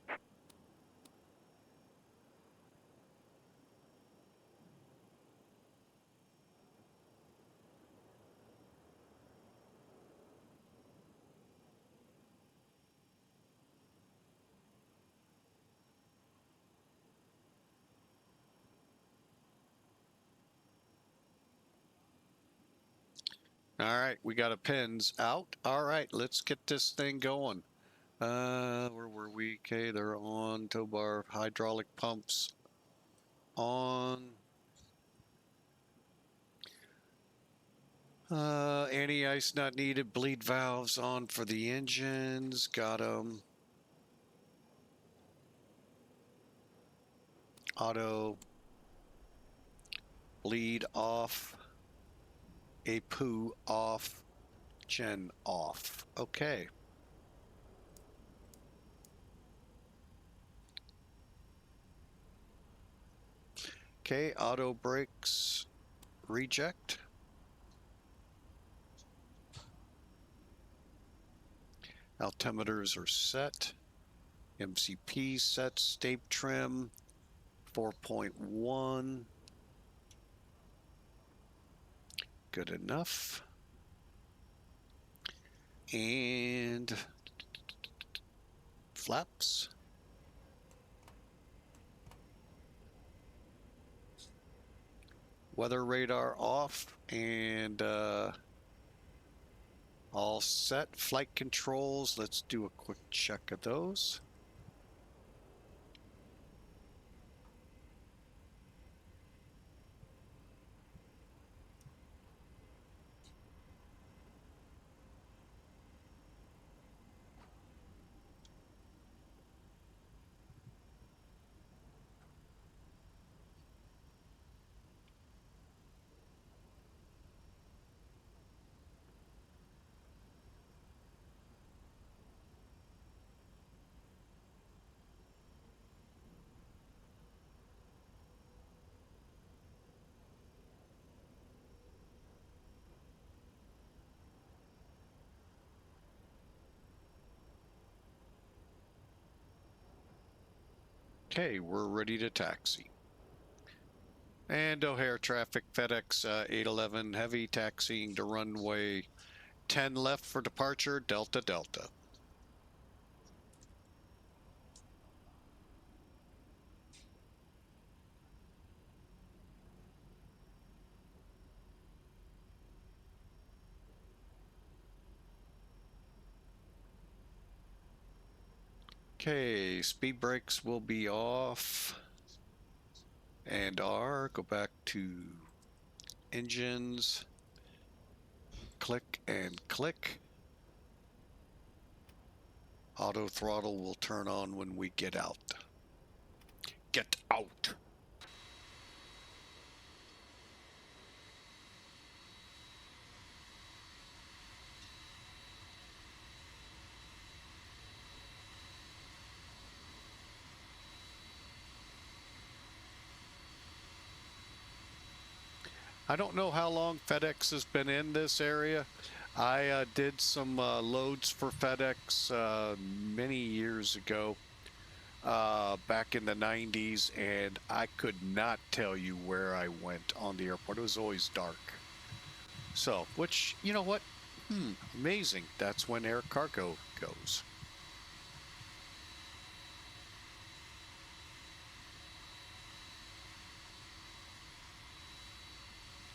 All right, we got a pins out. All right, let's get this thing going. Where were we? Okay, they're on. Tow bar, hydraulic pumps on. Anti-ice not needed. Bleed valves on for the engines. Got them. Auto. Bleed off. APU off. Gen off. Okay. Okay, auto brakes. Reject. Altimeters are set. MCP set. Stape trim 4.1. Good enough. And flaps. Weather radar off and all set. Flight controls, let's do a quick check of those. Okay, we're ready to taxi. And O'Hare traffic, FedEx 811 heavy taxiing to runway 10 left for departure, Delta Delta. Okay, speed brakes will be off and are. Go back to engines, click and click. Auto throttle will turn on when we get out. Get out. I don't know how long FedEx has been in this area. I did some loads for FedEx many years ago. back in the 90s, and I could not tell you where I went on the airport. It was always dark. So, which, you know what? Amazing. That's when air cargo goes.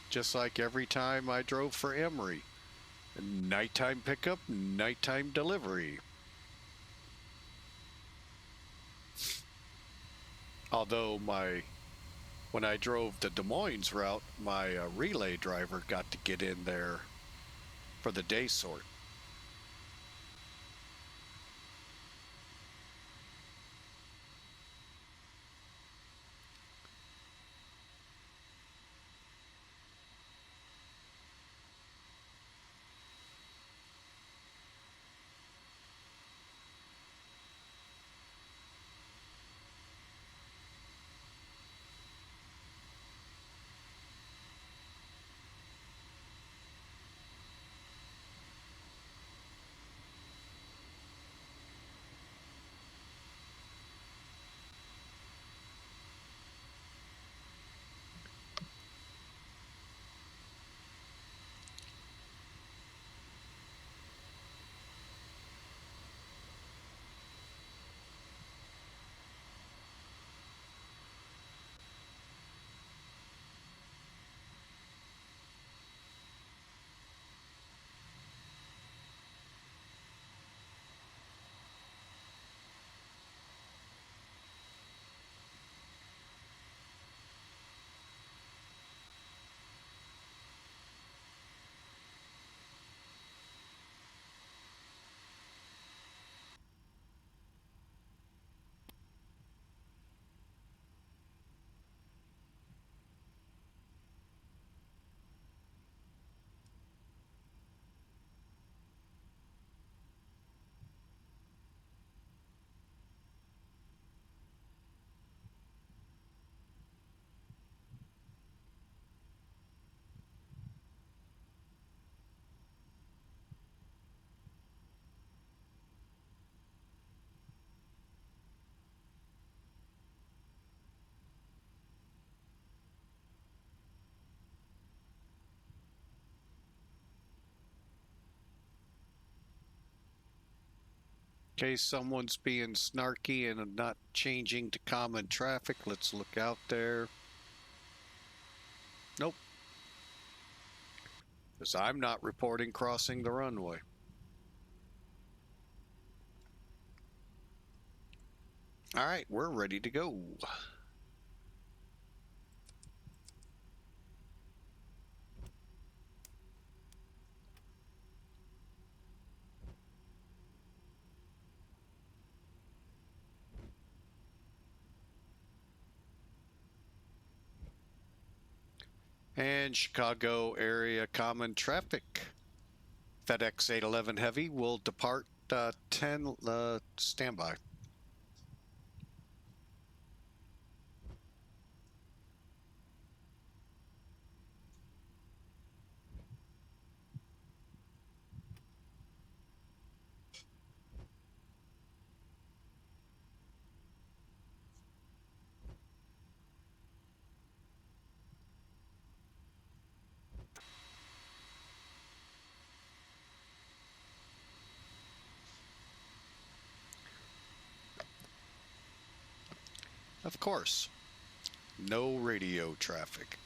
Just like every time I drove for Emory. Nighttime pickup, nighttime delivery. Although when I drove the Des Moines route, my relay driver got to get in there for the day sort. In case someone's being snarky and not changing to common traffic, let's look out there. Nope. Because I'm not reporting crossing the runway. All right, we're ready to go. And Chicago area common traffic. FedEx 811 Heavy will depart 10 standby. Of course, no radio traffic.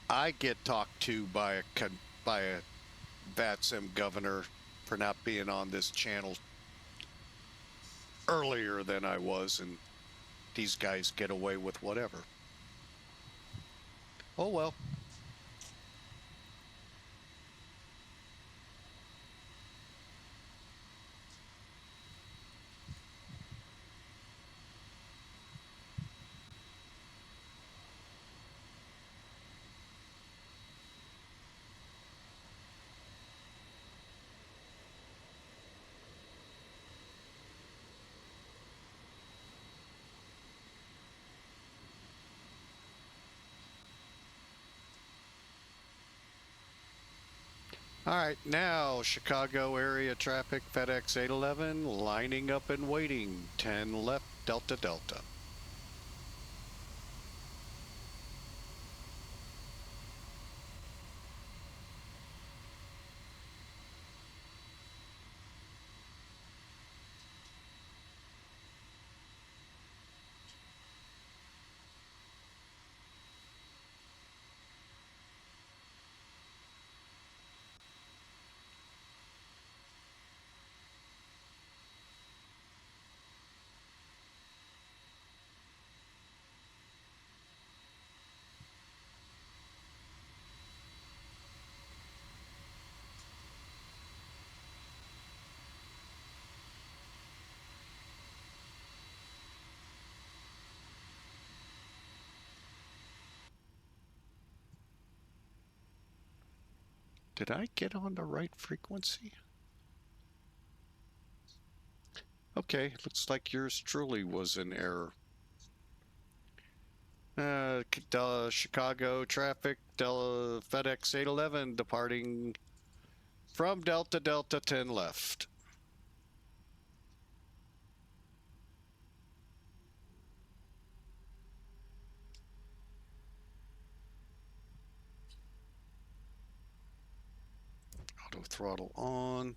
I get talked to by a VATSIM governor for not being on this channel earlier than I was, and these guys get away with whatever. Oh well. All right, now Chicago area traffic, FedEx 811, lining up and waiting, 10 left, Delta Delta. Did I get on the right frequency? Okay, looks like yours truly was in error. Chicago traffic, FedEx 811 departing from Delta Delta 10 left. Auto throttle on.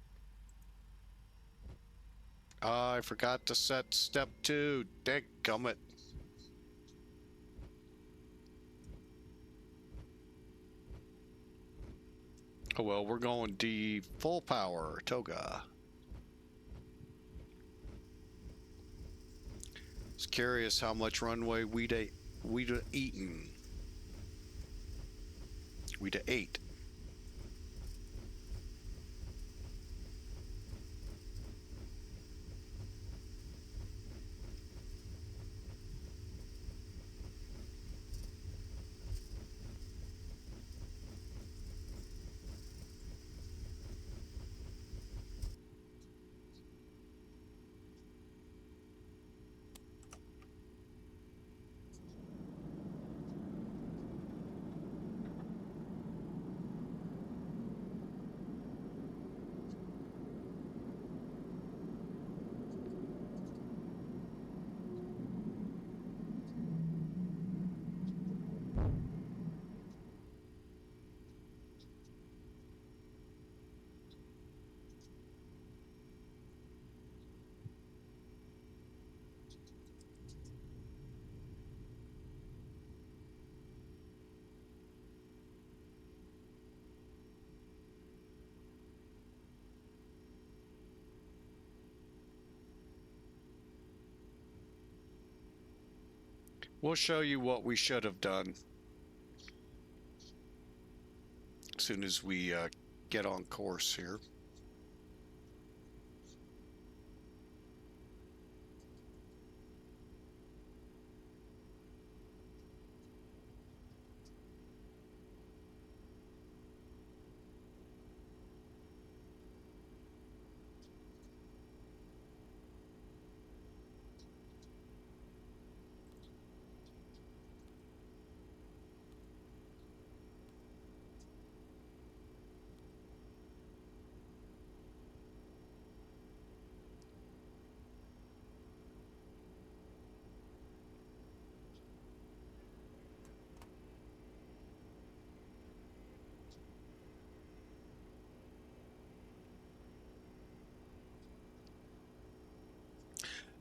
I forgot to set step 2. Dadgummit. Oh well, we're going D full power, Toga. It's curious how much runway we'd eaten. We'd ate. We'll show you what we should have done as soon as we get on course here.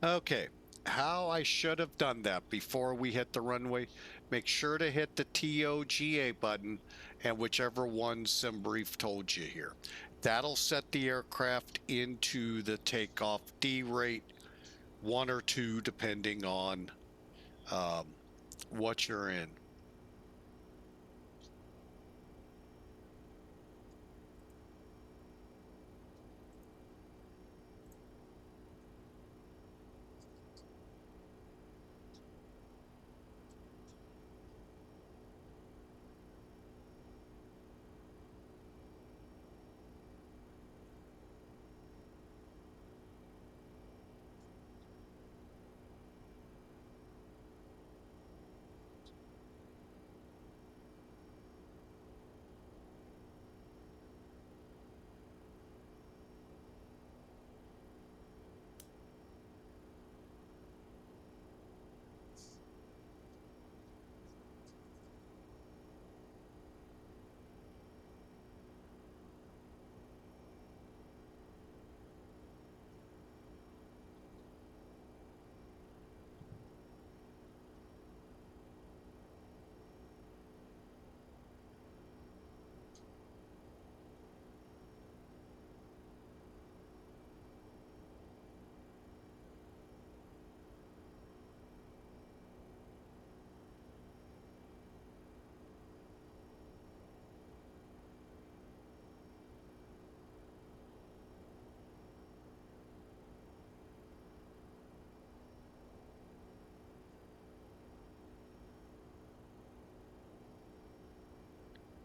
Okay, how I should have done that before we hit the runway, make sure to hit the TOGA button and whichever one SimBrief told you here. That'll set the aircraft into the takeoff D rate, 1 or 2 depending on what you're in.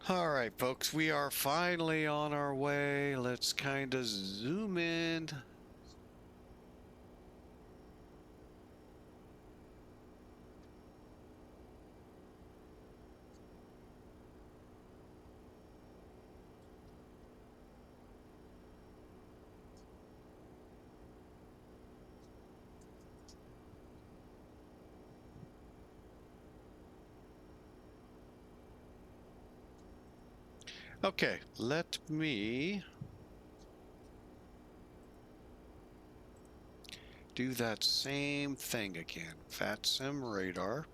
All right, folks, we are finally on our way. Let's kind of zoom in. Okay, let me do that same thing again. VATSIM radar.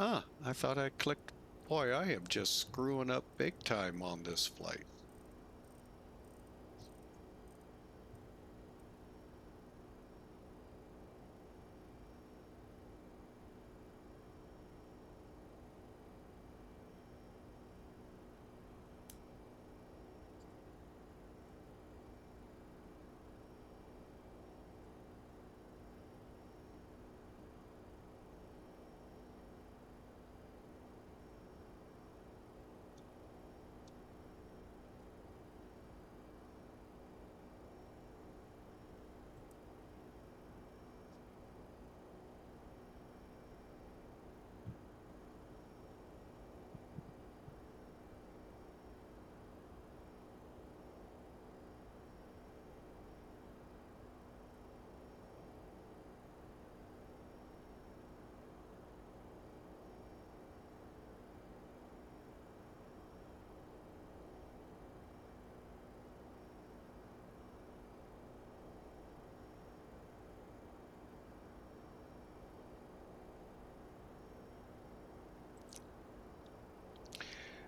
Ah, I thought I clicked. Boy, I am just screwing up big time on this flight.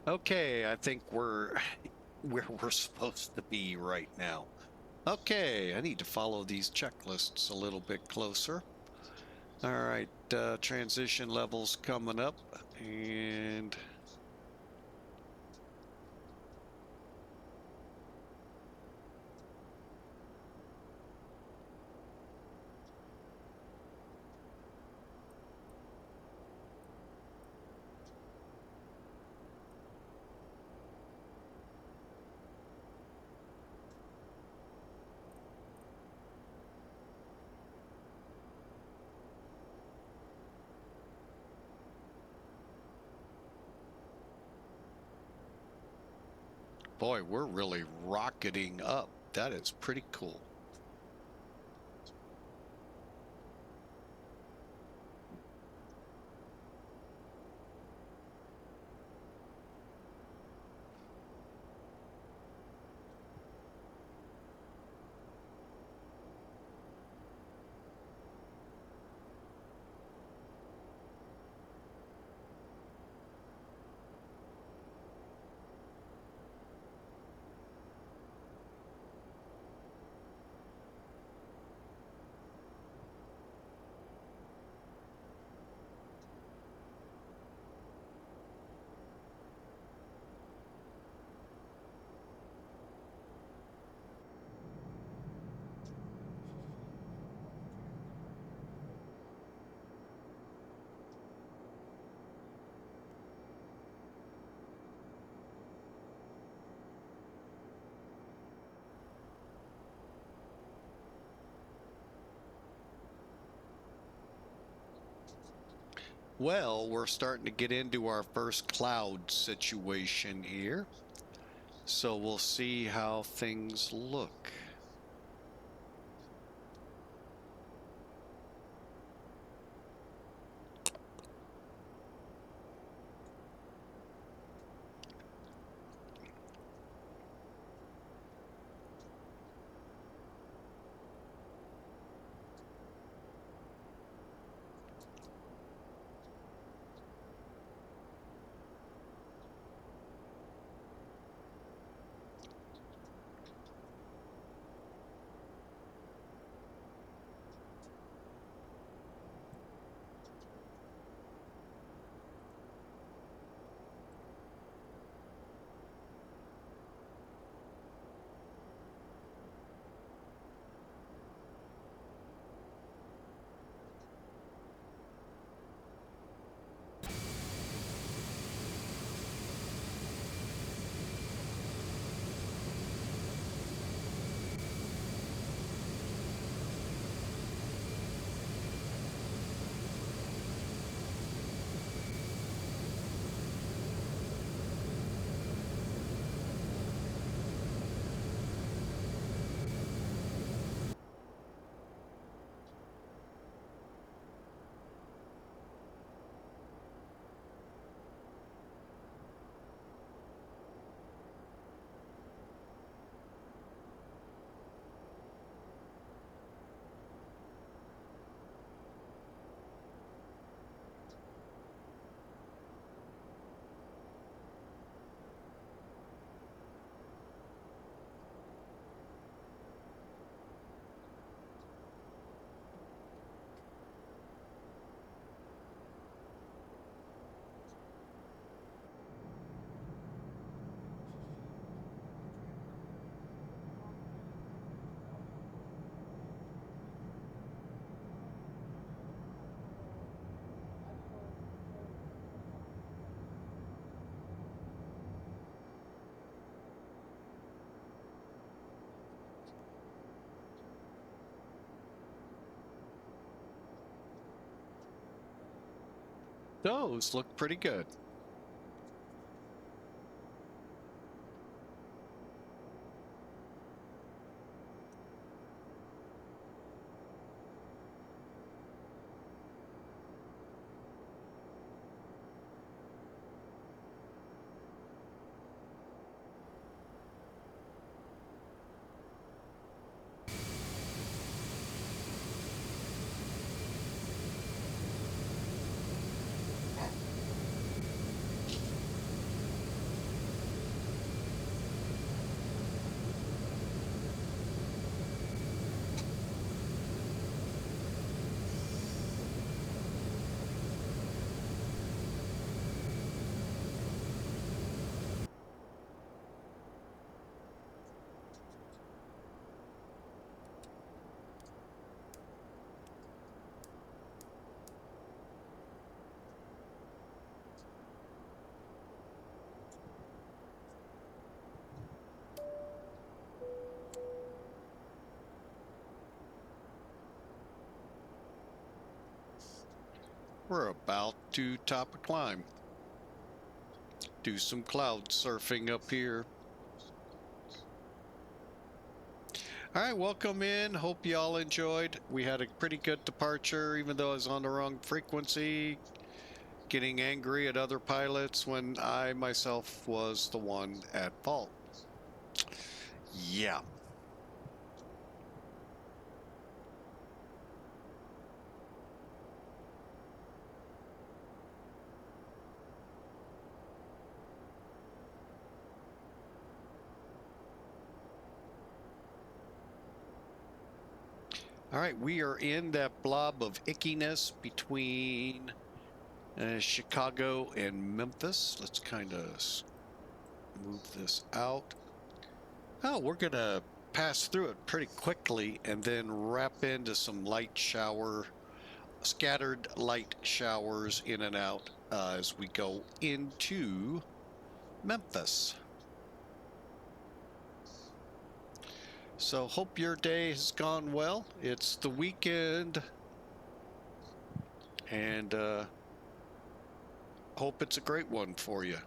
Okay, I think we're where we're supposed to be right now. Okay, I need to follow these checklists a little bit closer. All right, transition levels coming up, and boy, we're really rocketing up. That is pretty cool. Well, we're starting to get into our first cloud situation here. So we'll see how things look. Those look pretty good. We're about to top a climb. Do some cloud surfing up here. All right, welcome in. Hope y'all enjoyed. We had a pretty good departure, even though I was on the wrong frequency. Getting angry at other pilots when I myself was the one at fault. Yeah. All right, we are in that blob of ickiness between Chicago and Memphis. Let's kind of move this out. Oh, we're going to pass through it pretty quickly and then wrap into some scattered light showers in and out as we go into Memphis. So hope your day has gone well. It's the weekend, and hope it's a great one for you.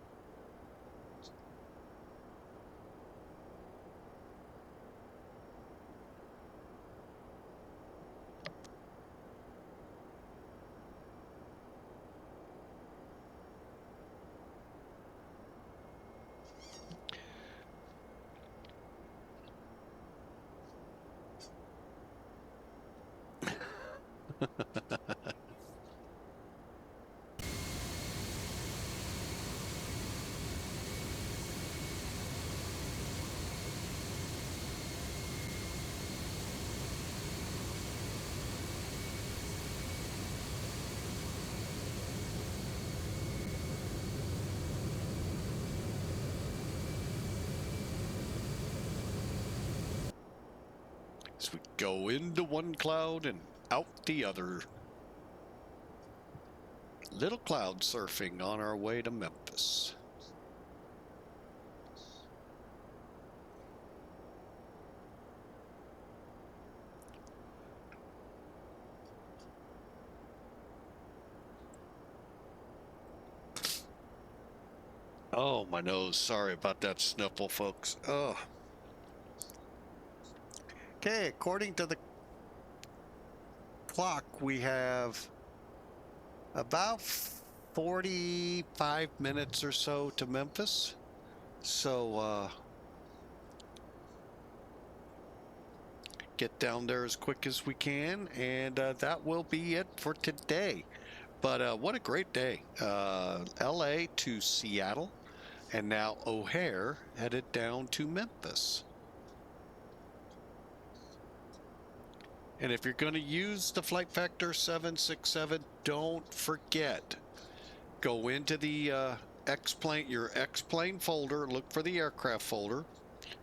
As we go into one cloud and out the other. Little cloud surfing on our way to Memphis. Oh, my nose. Sorry about that sniffle, folks. Oh. Okay, according to the clock, we have about 45 minutes or so to Memphis. So, get down there as quick as we can, and that will be it for today. But what a great day. LA to Seattle, and now O'Hare headed down to Memphis. And if you're going to use the Flight Factor 767, don't forget, go into the your X-plane folder, look for the aircraft folder.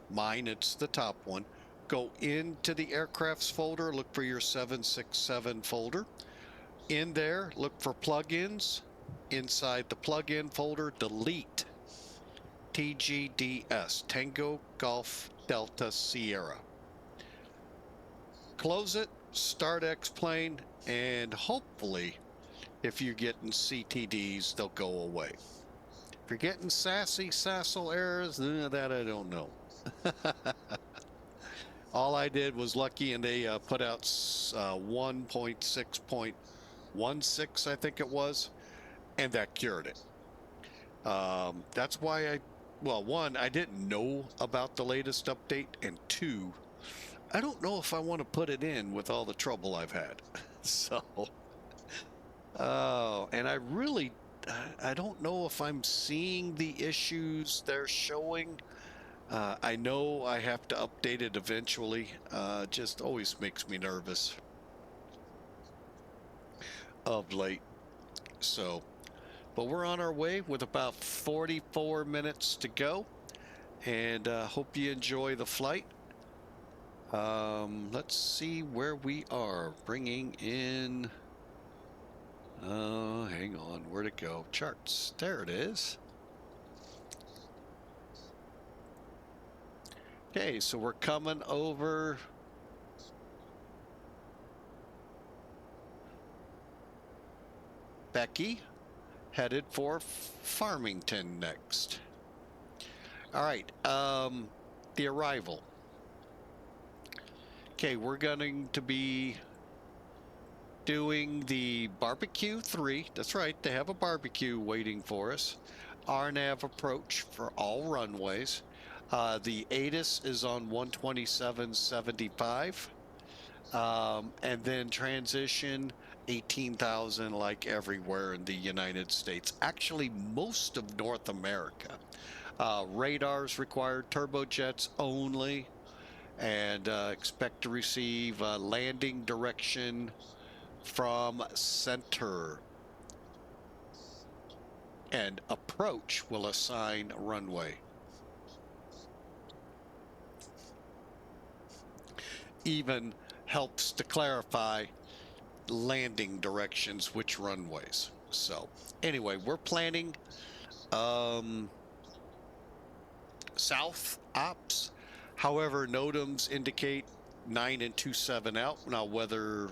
Mine, it's the top one. Go into the aircrafts folder, look for your 767 folder. In there, look for plugins. Inside the plugin folder, delete TGDS, Tango Golf Delta Sierra. Close it, start X-plane, and hopefully If you're getting CTDs, they'll go away. If you're getting sassle errors, that I don't know. All I did was lucky, and they put out 1.6.16, I think it was, and that cured it. That's why well, one, I didn't know about the latest update, and two, I don't know if I want to put it in with all the trouble I've had. So, and I don't know if I'm seeing the issues they're showing. I know I have to update it eventually. Just always makes me nervous of late. So, but we're on our way with about 44 minutes to go, and hope you enjoy the flight. Let's see where we are. Bringing in, hang on, where'd it go? Charts, there it is. Okay, so we're coming over BEKKI, headed for Farmington next. All right, the arrival. Okay, we're going to be doing the barbecue 3. That's right, they have a barbecue waiting for us. RNAV approach for all runways. The ATIS is on 127.75. And then transition 18,000 like everywhere in the United States. Actually, most of North America. Radars required, turbojets only, and expect to receive landing direction from center. And approach will assign runway. Even helps to clarify landing directions, which runways. So anyway, we're planning south ops. However, NOTAMs indicate 9 and 27 out. Now, whether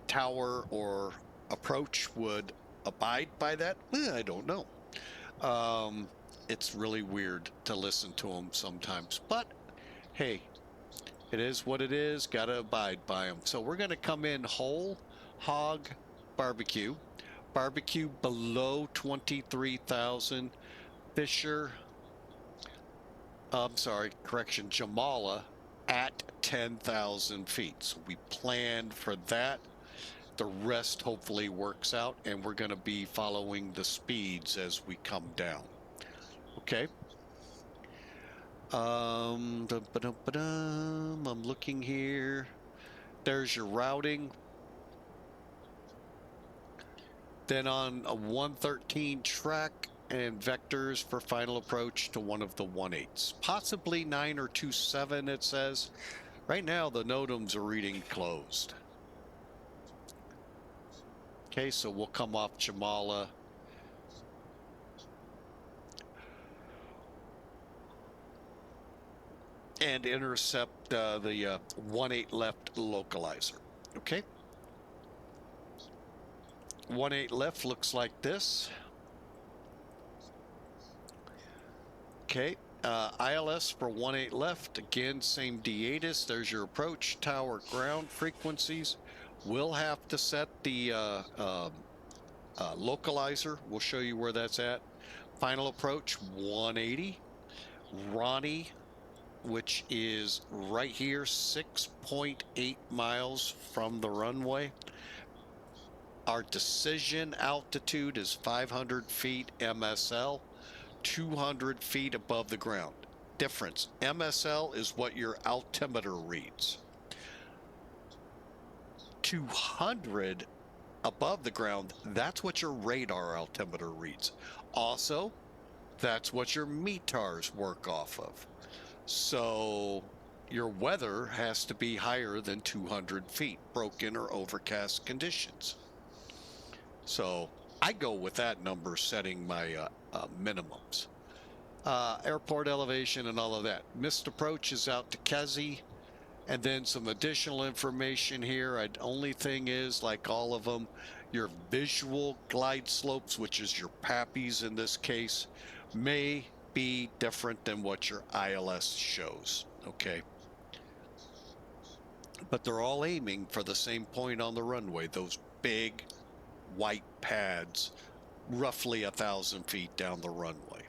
tower or approach would abide by that, I don't know. It's really weird to listen to them sometimes, but hey, it is what it is. Got to abide by them. So we're going to come in whole hog barbecue. Barbecue below 23,000. Fisher, I'm sorry, correction, Jamala at 10,000 feet. So we planned for that. The rest hopefully works out, and we're going to be following the speeds as we come down. Okay. I'm looking here. There's your routing. Then on a 113 track and vectors for final approach to one of the 18s. Possibly 9 or 27, it says. Right now, the NOTAMs are reading closed. Okay, so we'll come off Jamala. And intercept the 18 left localizer. Okay. 18 left looks like this. Okay. ILS for 18 left. Again, same D-ATIS. There's your approach, tower, ground frequencies. We'll have to set the localizer. We'll show you where that's at. Final approach, 180. Ronnie, which is right here, 6.8 miles from the runway. Our decision altitude is 500 feet MSL, 200 feet above the ground. Difference, MSL is what your altimeter reads. 200 above the ground, that's what your radar altimeter reads. Also, that's what your METARs work off of. So your weather has to be higher than 200 feet, broken or overcast conditions. So I go with that number setting my minimums. Airport elevation and all of that. Missed approach is out to Kezi. And then some additional information here. Only thing is, like all of them, Your visual glide slopes, which is your PAPIs in this case, may be different than what your ILS shows, okay? But they're all aiming for the same point on the runway, those big white pads, roughly 1,000 feet down the runway.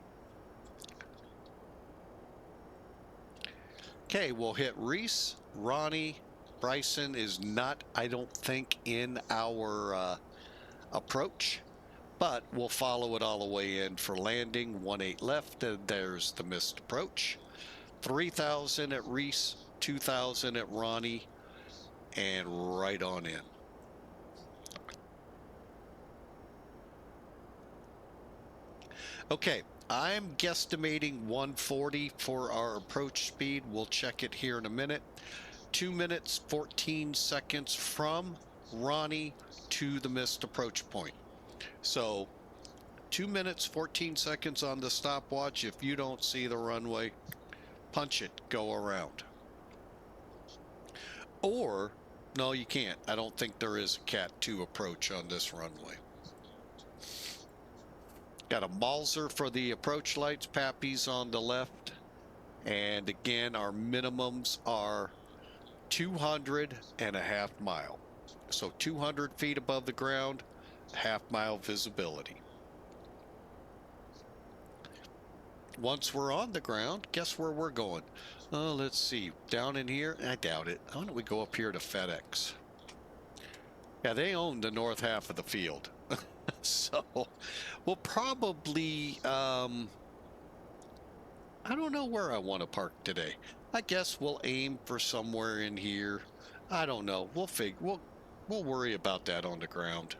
Okay, we'll hit Reese. Ronnie Bryson is not, I don't think, in our approach, but we'll follow it all the way in for landing. 18 left, and there's the missed approach. 3,000 at Reese, 2,000 at Ronnie, and right on in. Okay, I'm guesstimating 140 for our approach speed. We'll check it here in a minute. 2 minutes, 14 seconds from Ronnie to the missed approach point. So 2 minutes, 14 seconds on the stopwatch. If you don't see the runway, punch it, go around. Or, no, you can't. I don't think there is a Cat 2 approach on this runway. Got a Malzer for the approach lights, PAPIs on the left. And again, our minimums are 200 and a half mile. So 200 feet above the ground, half-mile visibility. Once we're on the ground, guess where we're going? Let's see, down in here, I doubt it. Why don't we go up here to FedEx? Yeah, they own the north half of the field. So we'll probably, I don't know where I want to park today. I guess we'll aim for somewhere in here. I don't know. We'll worry about that on the ground.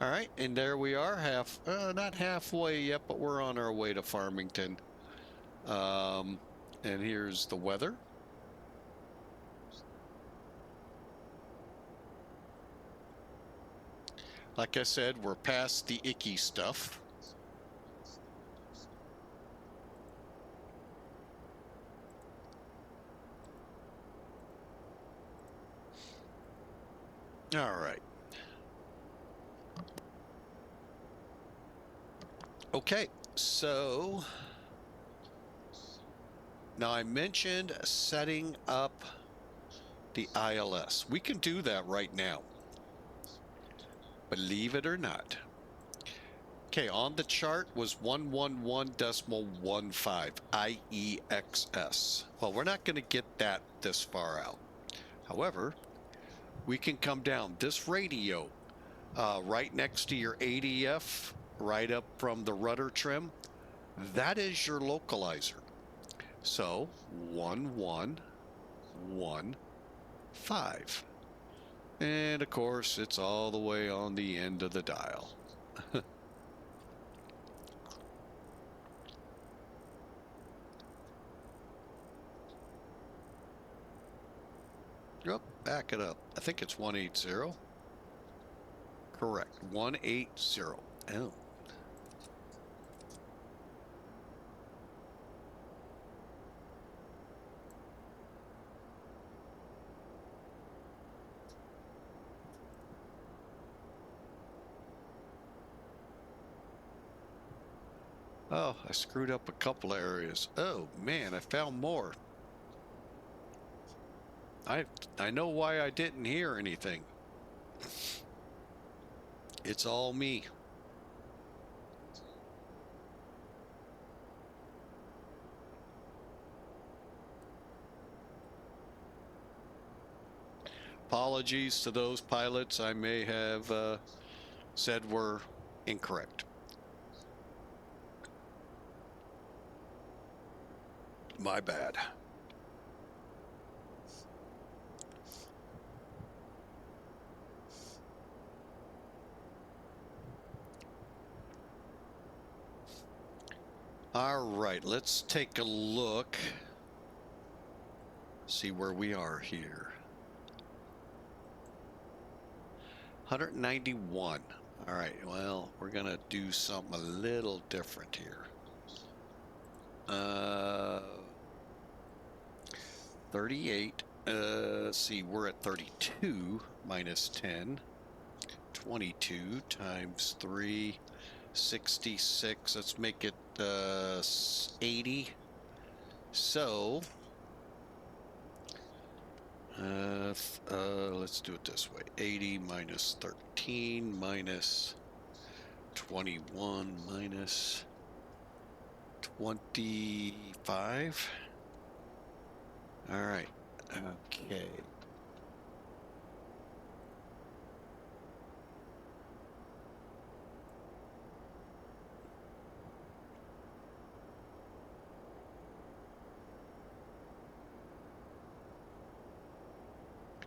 All right, and there we are, not halfway yet, but we're on our way to Farmington. And here's the weather. Like I said, we're past the icky stuff. All right. Okay, so now I mentioned setting up the ILS. We can do that right now, believe it or not. Okay, on the chart was 111.15 IEXS. Well, we're not going to get that this far out. However, we can come down this radio right next to your ADF, right up from the rudder trim. That is your localizer. So 1115. And of course, it's all the way on the end of the dial. Oh, back it up. I think it's 180. Correct. 180. Oh. Oh, I screwed up a couple of areas. Oh man, I found more. I know why I didn't hear anything. It's all me. Apologies to those pilots I may have said were incorrect. My bad. All right, let's take a look. See where we are here. 191. All right, well, we're going to do something a little different here. 38. Let's see, we're at 32 minus 10. 22 times 3, 66. Let's make it 80. So let's do it this way. 80 minus 13 minus 21 minus 25. All right. Okay.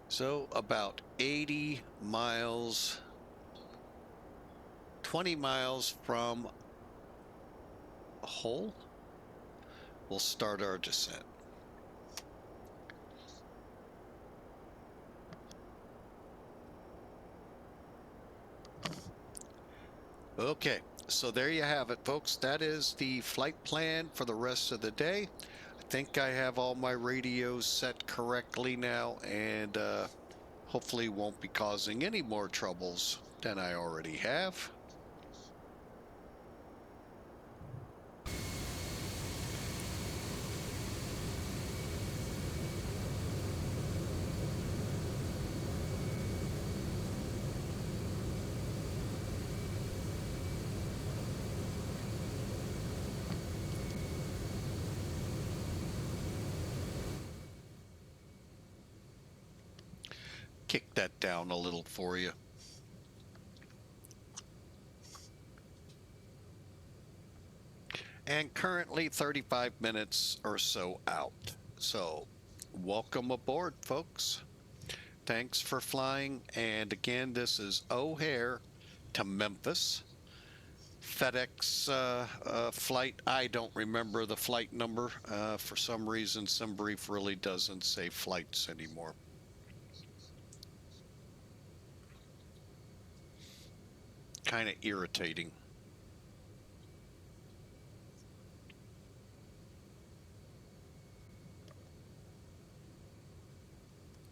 So about 80 miles, 20 miles from WHOLL, we'll start our descent. Okay, so there you have it, folks. That is the flight plan for the rest of the day. I think I have all my radios set correctly now, and hopefully won't be causing any more troubles than I already have. Kick that down a little for you. And currently 35 minutes or so out. So welcome aboard, folks. Thanks for flying. And again, this is O'Hare to Memphis. FedEx flight. I don't remember the flight number. For some reason, SimBrief really doesn't say flights anymore. Kind of irritating.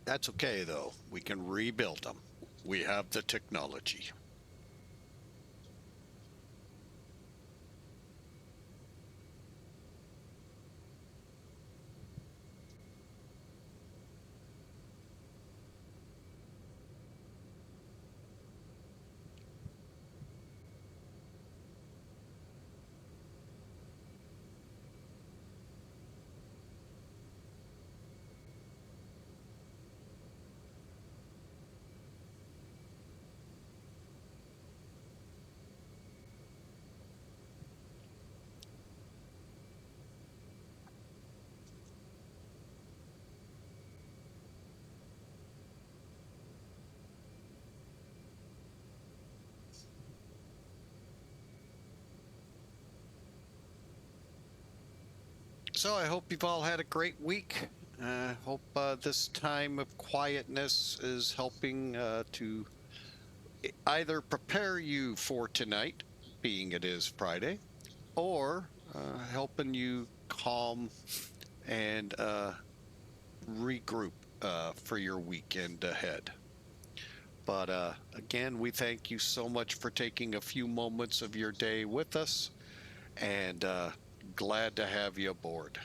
That's okay, though. We can rebuild them. We have the technology. So I hope you've all had a great week. Hope this time of quietness is helping to either prepare you for tonight, being it is Friday, or helping you calm and regroup for your weekend ahead. But again, we thank you so much for taking a few moments of your day with us, and glad to have you aboard.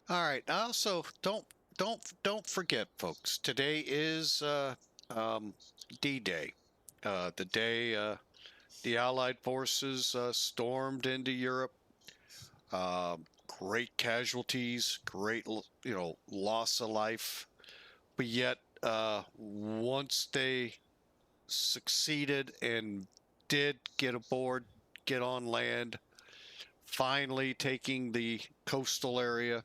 All right. Also, don't forget, folks. Today is um, D-Day, the day the Allied forces stormed into Europe. Great casualties, great loss of life, but yet once they succeeded and did get aboard, get on land, finally taking the coastal area.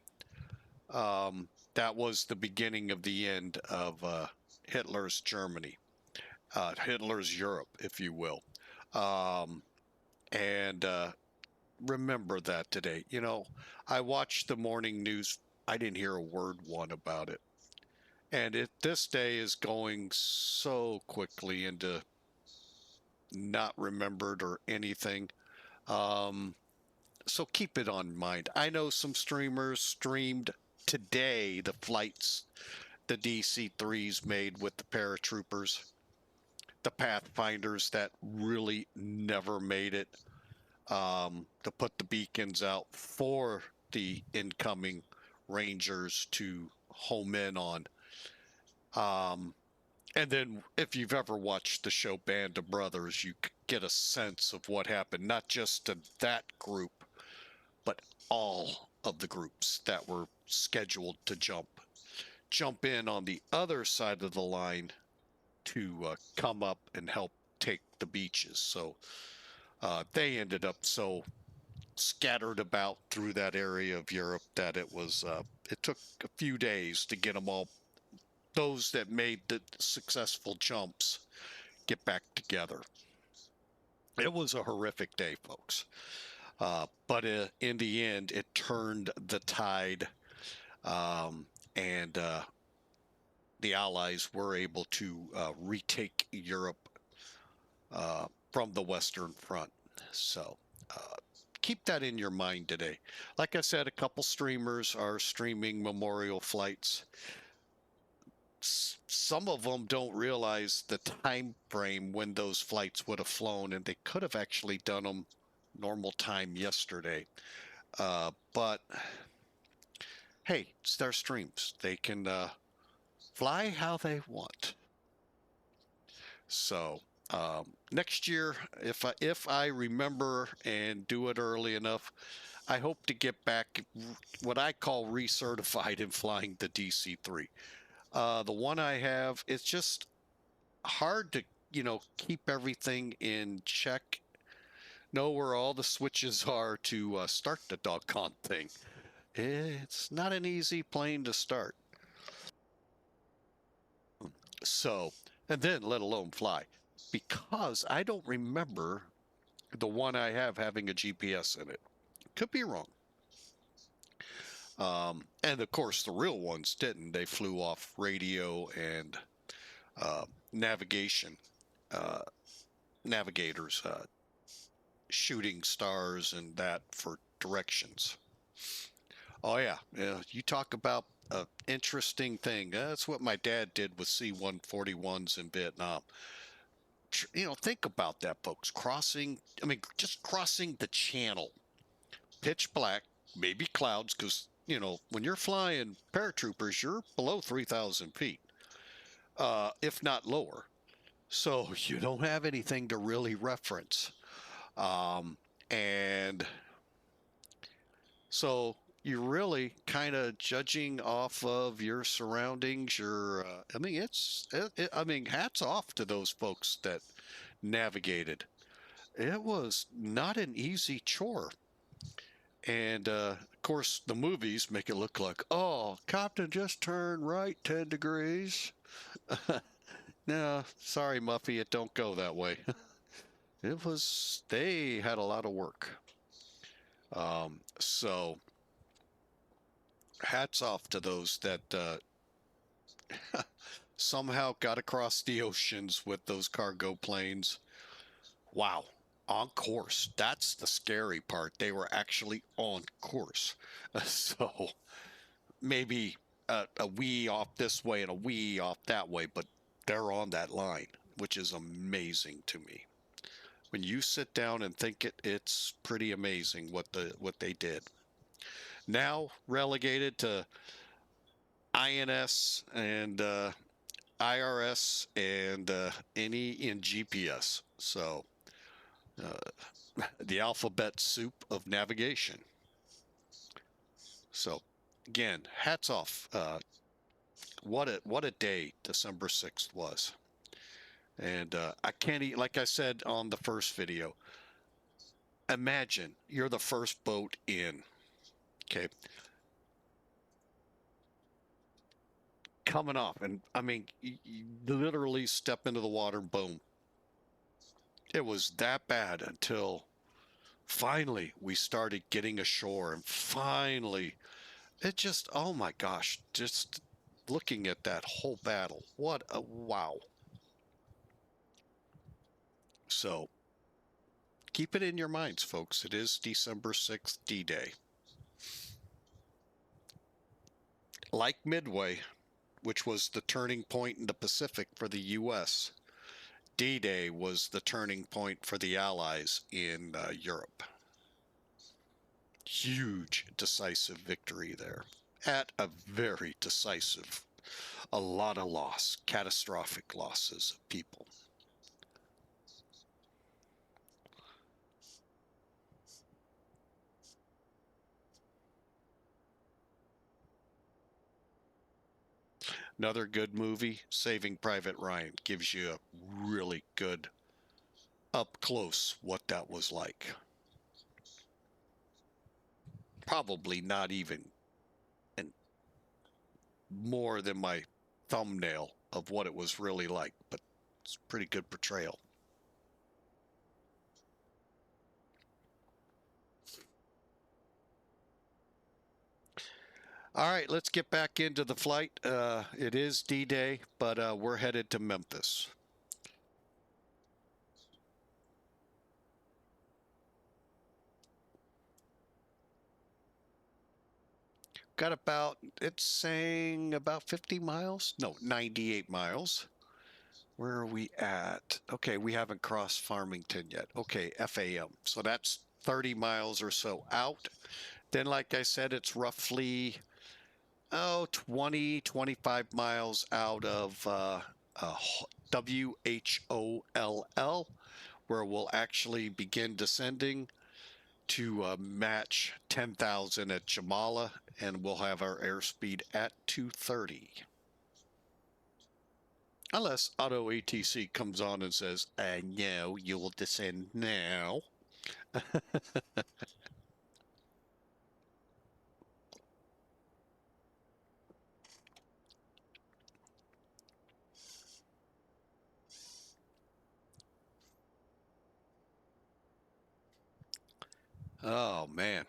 That was the beginning of the end of Hitler's Germany, Hitler's Europe, if you will. Um, and remember that today. I watched the morning news. I didn't hear a word one about it. And this day is going so quickly into not remembered or anything. Um, so keep it on mind. I know some streamers streamed today the flights the DC-3s made with the paratroopers, the Pathfinders that really never made it, to put the beacons out for the incoming Rangers to home in on. And then if you've ever watched the show Band of Brothers, you get a sense of what happened, not just to that group, but all of the groups that were scheduled to jump in on the other side of the line to come up and help take the beaches. So they ended up so scattered about through that area of Europe that it took a few days to get them all, those that made the successful jumps, get back together. It was a horrific day, folks. But in the end, it turned the tide, and the Allies were able to retake Europe from the Western Front. So keep that in your mind today. Like I said, a couple streamers are streaming memorial flights. Some of them don't realize the time frame when those flights would have flown, and they could have actually done them normal time yesterday. But hey, it's their streams. They can fly how they want. So next year, if I remember and do it early enough, I hope to get back what I call recertified in flying the DC-3. The one I have, it's just hard to keep everything in check, know where all the switches are to start the doggone thing. It's not an easy plane to start. So, and then let alone fly, because I don't remember the one I have having a GPS in it. Could be wrong. And of course, the real ones didn't. They flew off radio and navigation, uh, navigators, shooting stars and that for directions. Oh yeah, yeah. You talk about an interesting thing. That's what my dad did with C-141s in Vietnam. Think about that, folks. Just crossing the channel, pitch black, maybe clouds, because when you're flying paratroopers, you're below 3,000 feet, if not lower. So you don't have anything to really reference. And so you're really kind of judging off of your surroundings. Hats off to those folks that navigated. It was not an easy chore. And of course, the movies make it look like, oh, Captain just turned right 10 degrees. No, sorry, Muffy, it don't go that way. They had a lot of work. So hats off to those that somehow got across the oceans with those cargo planes. Wow, on course. That's the scary part. They were actually on course. So maybe a wee off this way and a wee off that way, but they're on that line, which is amazing to me. When you sit down and think it's pretty amazing what they did. now relegated to INS and IRS and NE and GPS. So the alphabet soup of navigation. So again, hats off. What a day December 6th was. And I can't, like I said on the first video, imagine you're the first boat in. Okay. Coming off, and I mean, you literally step into the water, boom. It was that bad until finally we started getting ashore, and finally it just, oh my gosh, just looking at that whole battle, what a wow. So keep it in your minds, folks. It is December 6th, D-Day. Like Midway, which was the turning point in the Pacific for the U.S., D-Day was the turning point for the Allies in Europe. Huge, decisive victory there. At a very decisive, a lot of loss, catastrophic losses of people. Another good movie, Saving Private Ryan, gives you a really good up close what that was like. Probably not even and more than my thumbnail of what it was really like, but it's a pretty good portrayal. All right, let's get back into the flight. It is D-Day, but we're headed to Memphis. Got about, it's saying about 50 miles? No, 98 miles. Where are we at? Okay, we haven't crossed Farmington yet. Okay, FAM. So that's 30 miles or so out. Then, like I said, it's roughly 20, 25 miles out of WHOLL, where we'll actually begin descending to match 10,000 at Jamala, and we'll have our airspeed at 230. Unless Auto ATC comes on and says, no, you will descend now. Oh, man.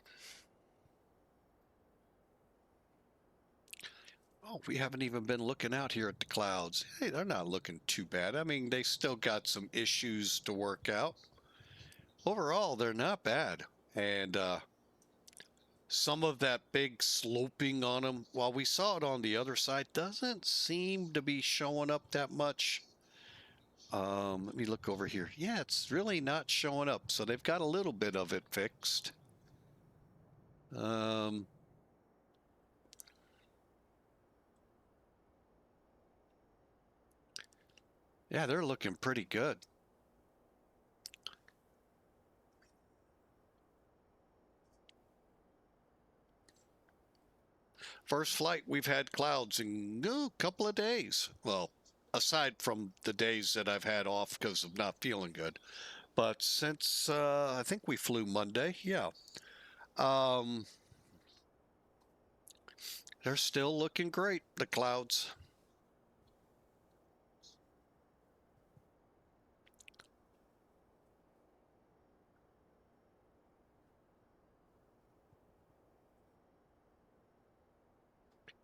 Oh, we haven't even been looking out here at the clouds. Hey, they're not looking too bad. I mean, they still got some issues to work out. Overall, they're not bad. And some of that big sloping on them, while we saw it on the other side, doesn't seem to be showing up that much. Let me look over here. Yeah, it's really not showing up. So they've got a little bit of it fixed. Yeah, they're looking pretty good. First flight, we've had clouds in a couple of days. Well, aside from the days that I've had off because of not feeling good. But since I think we flew Monday, yeah. They're still looking great, the clouds.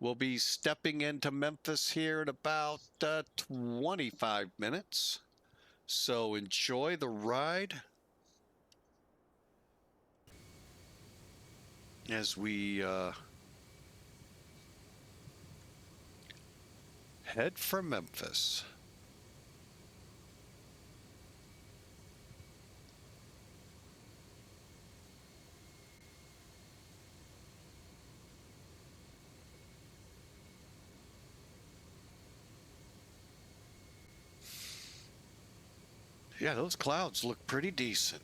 We'll be stepping into Memphis here in about 25 minutes. So enjoy the ride as we head for Memphis. Yeah, those clouds look pretty decent.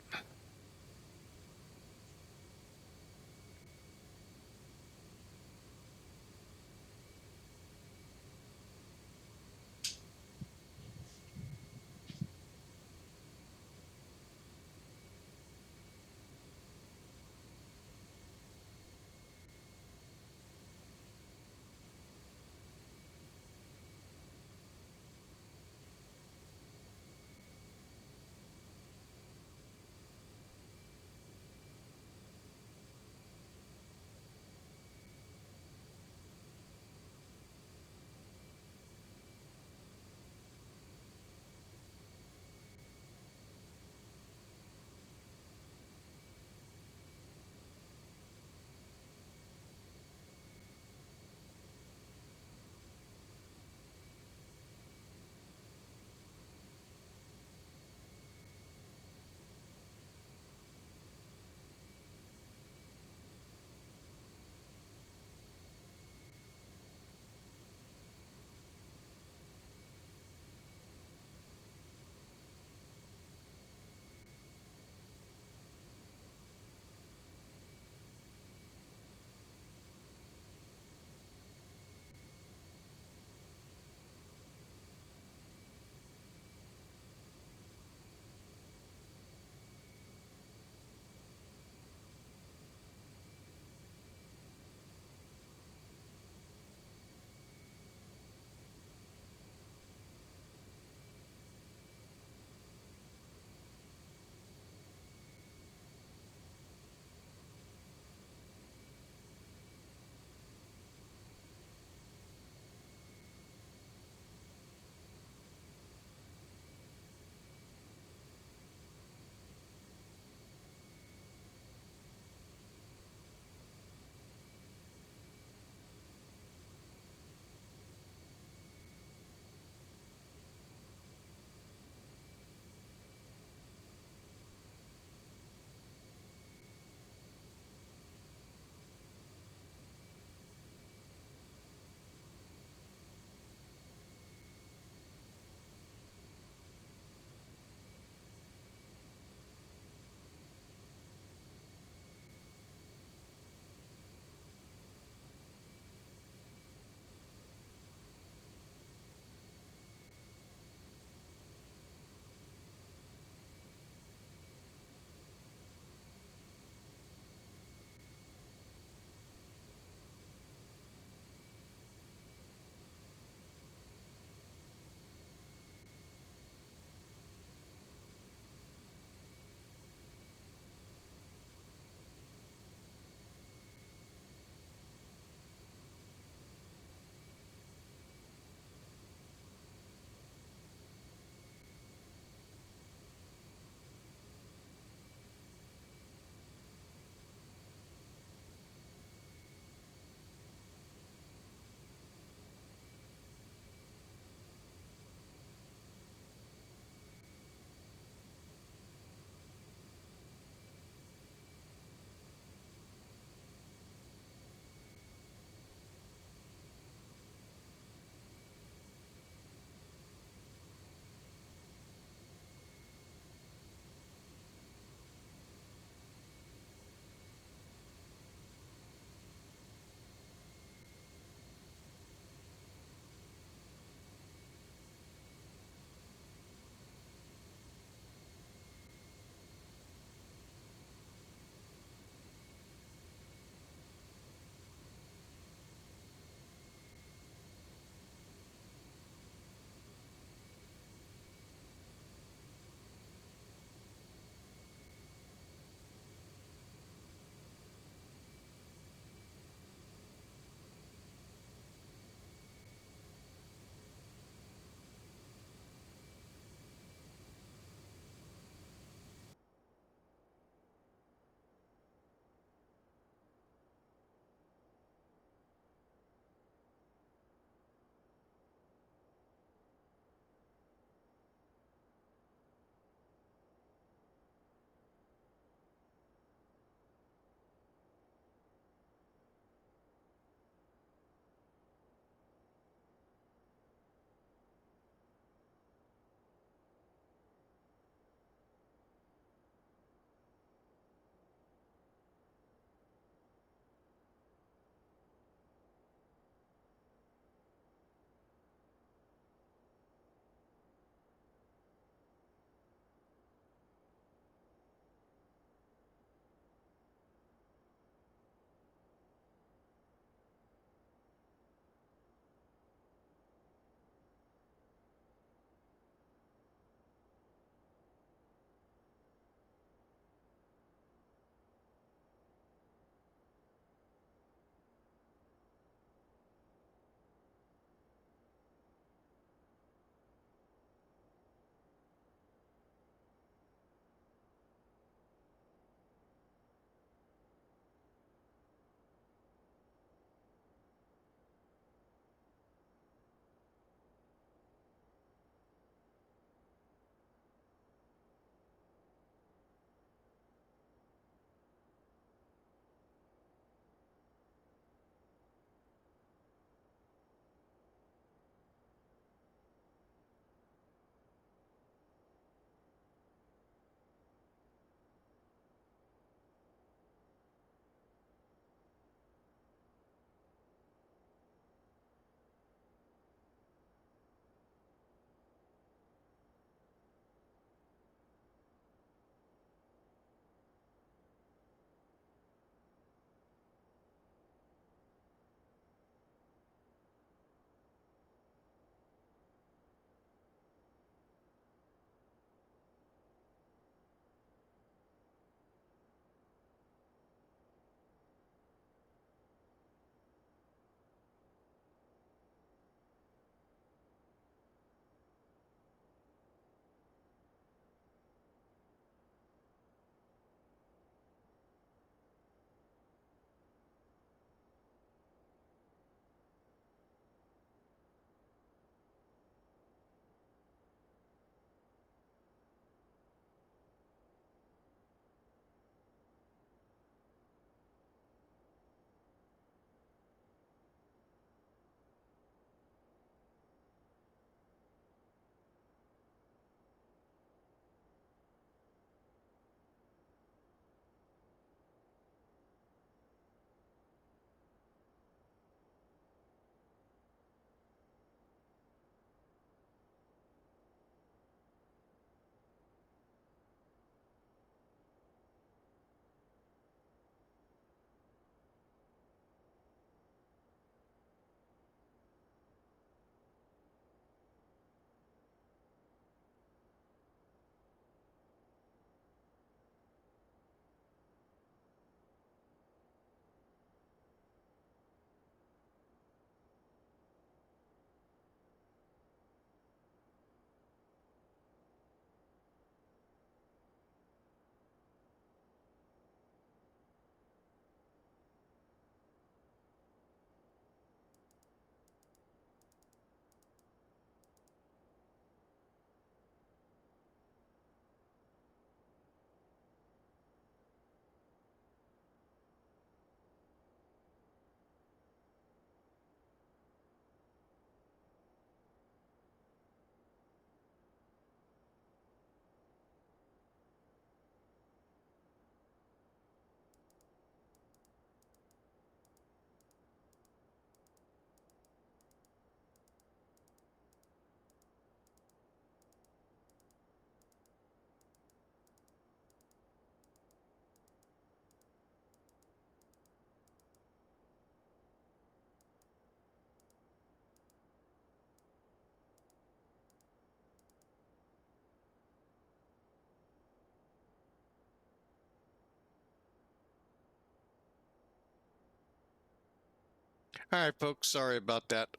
All right, folks, sorry about that.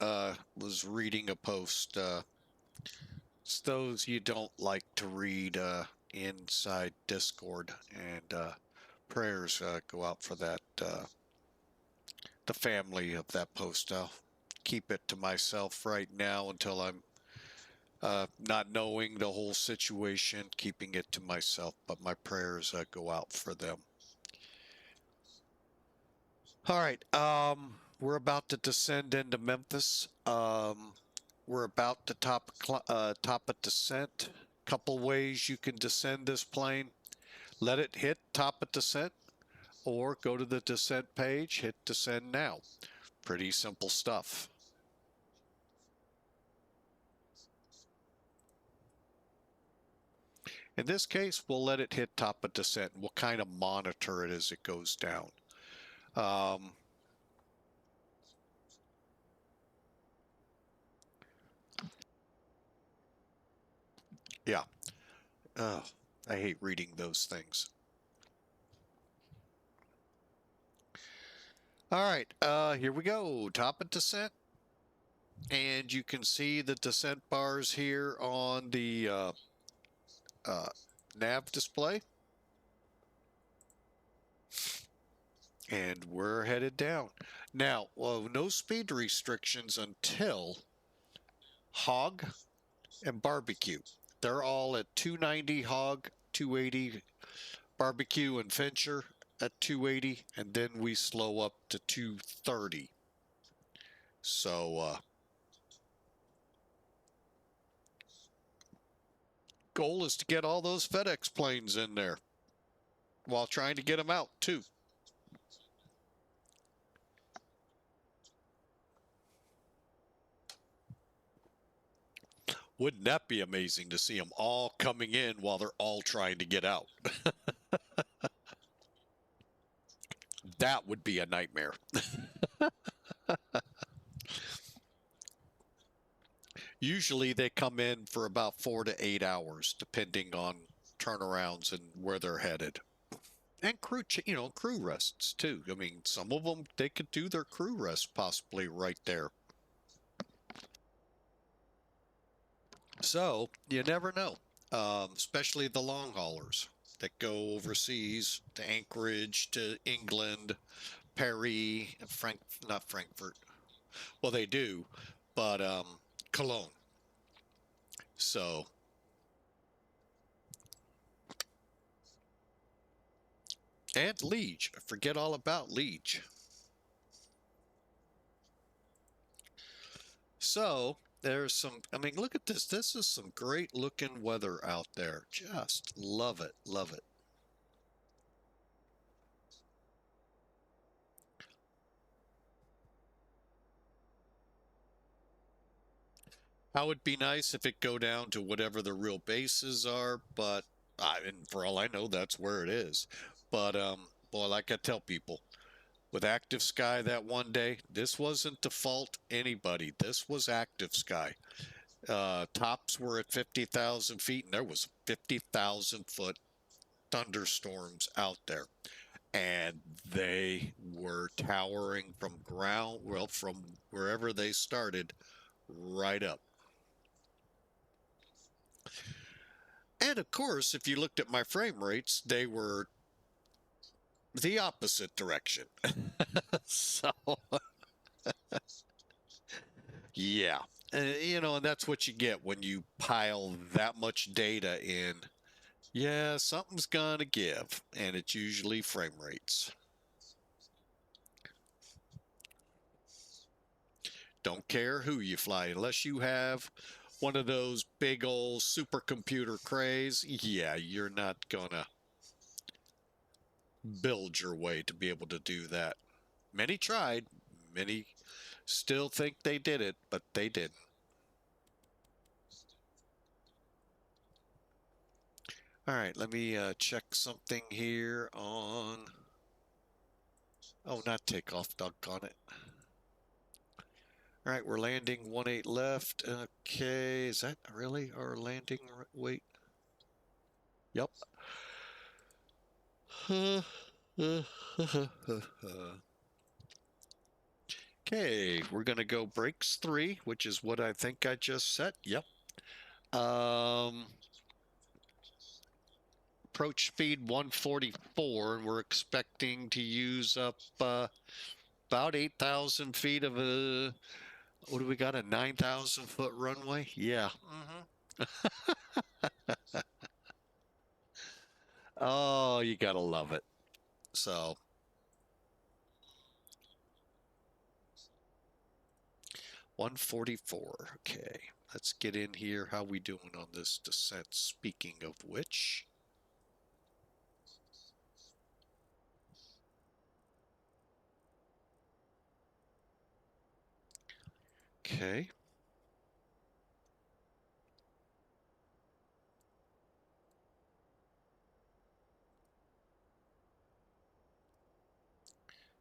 Was reading a post. It's those you don't like to read inside Discord, and prayers go out for that. The family of that post. I'll keep it to myself right now until I'm not knowing the whole situation, keeping it to myself, but my prayers go out for them. All right, we're about to descend into Memphis. We're about to top a descent. Couple ways you can descend this plane. Let it hit top of descent, or go to the descent page, hit descend now. Pretty simple stuff. In this case, we'll let it hit top of descent. We'll kind of monitor it as it goes down. Yeah. I hate reading those things. All right, here we go. Top of descent. And you can see the descent bars here on the nav display. And we're headed down. Now, no speed restrictions until hog and barbecue. They're all at 290 hog, 280 barbecue, and Fincher at 280, and then we slow up to 230. So, goal is to get all those FedEx planes in there while trying to get them out, too. Wouldn't that be amazing to see them all coming in while they're all trying to get out? That would be a nightmare. Usually they come in for about 4 to 8 hours, depending on turnarounds and where they're headed. And crew, crew rests too. I mean, some of them, they could do their crew rest possibly right there. So you never know, especially the long haulers that go overseas to Anchorage, to England, Paris, not Frankfurt. Well, they do, but Cologne. So, and Liege. I forget all about Liege. So, there's some, I mean, look at this. This is some great looking weather out there. Just love it. Love it. How would be nice if it go down to whatever the real bases are, but and for all I know, that's where it is. But boy, like I tell people, with active sky that one day, this wasn't to fault anybody. This was active sky. Tops were at 50,000 feet, and there was 50,000 foot thunderstorms out there, and they were towering from ground, well, from wherever they started, right up. And of course, if you looked at my frame rates, they were the opposite direction. So, yeah. And that's what you get when you pile that much data in. Yeah, something's gonna give, and it's usually frame rates. Don't care who you fly, unless you have one of those big old supercomputer crays. Yeah, you're not gonna build your way to be able to do that. Many tried, many still think they did it, but they didn't. All right, let me check something here on. Oh, not takeoff, doggone it. All right, we're landing 18 left. Okay, is that really our landing weight? Yep. Okay, we're going to go brakes 3, which is what I think I just set. Yep. Approach speed 144, and we're expecting to use up about 8,000 feet of a, what do we got, a 9,000 foot runway? Yeah. Oh, you gotta love it. So 144. Okay, let's get in here. How we doing on this descent? Speaking of which, okay.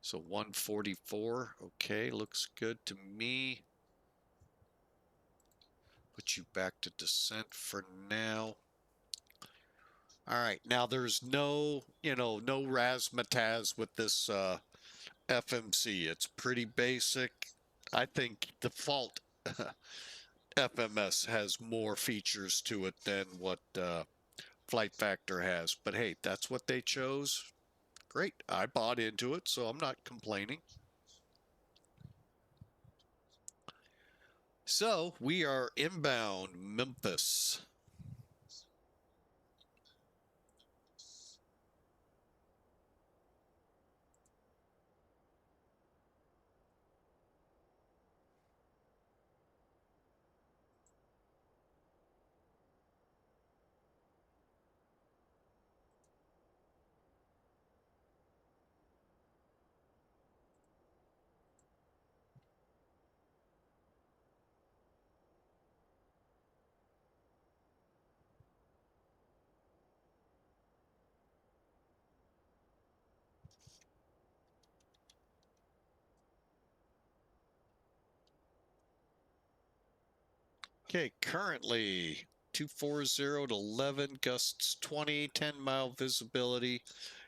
So 144. Okay, looks good to me. Put you back to descent for now. All right, now there's no, no razzmatazz with this FMC. It's pretty basic. I think default FMS has more features to it than what Flight Factor has. But hey, that's what they chose. Great. I bought into it, so I'm not complaining. So we are inbound Memphis. Okay, currently 240 to 11, gusts 20, 10-mile visibility.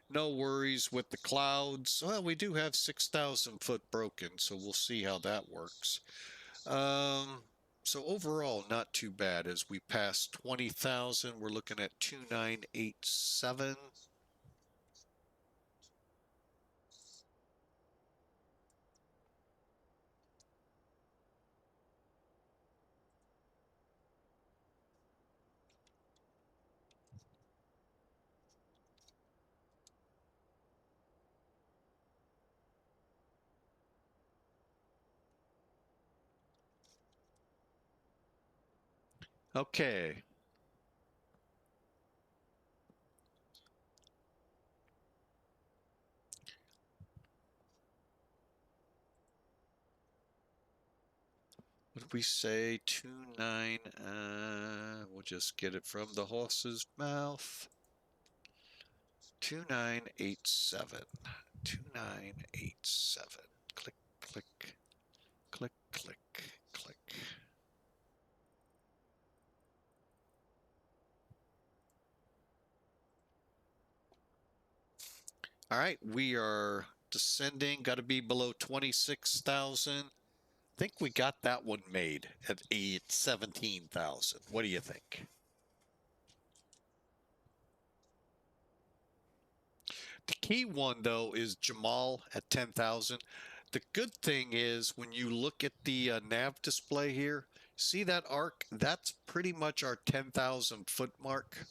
No worries with the clouds. Well, we do have 6,000 foot broken, so we'll see how that works. So overall, not too bad. As we pass 20,000, we're looking at 2987. Okay. What did we say? 29. We'll just get it from the horse's mouth. 2987. 2987. Click, click, click, click, click. All right, we are descending. Got to be below 26,000. I think we got that one made at 17,000. What do you think? The key one, though, is Jamal at 10,000. The good thing is when you look at the nav display here, see that arc? That's pretty much our 10,000 foot mark.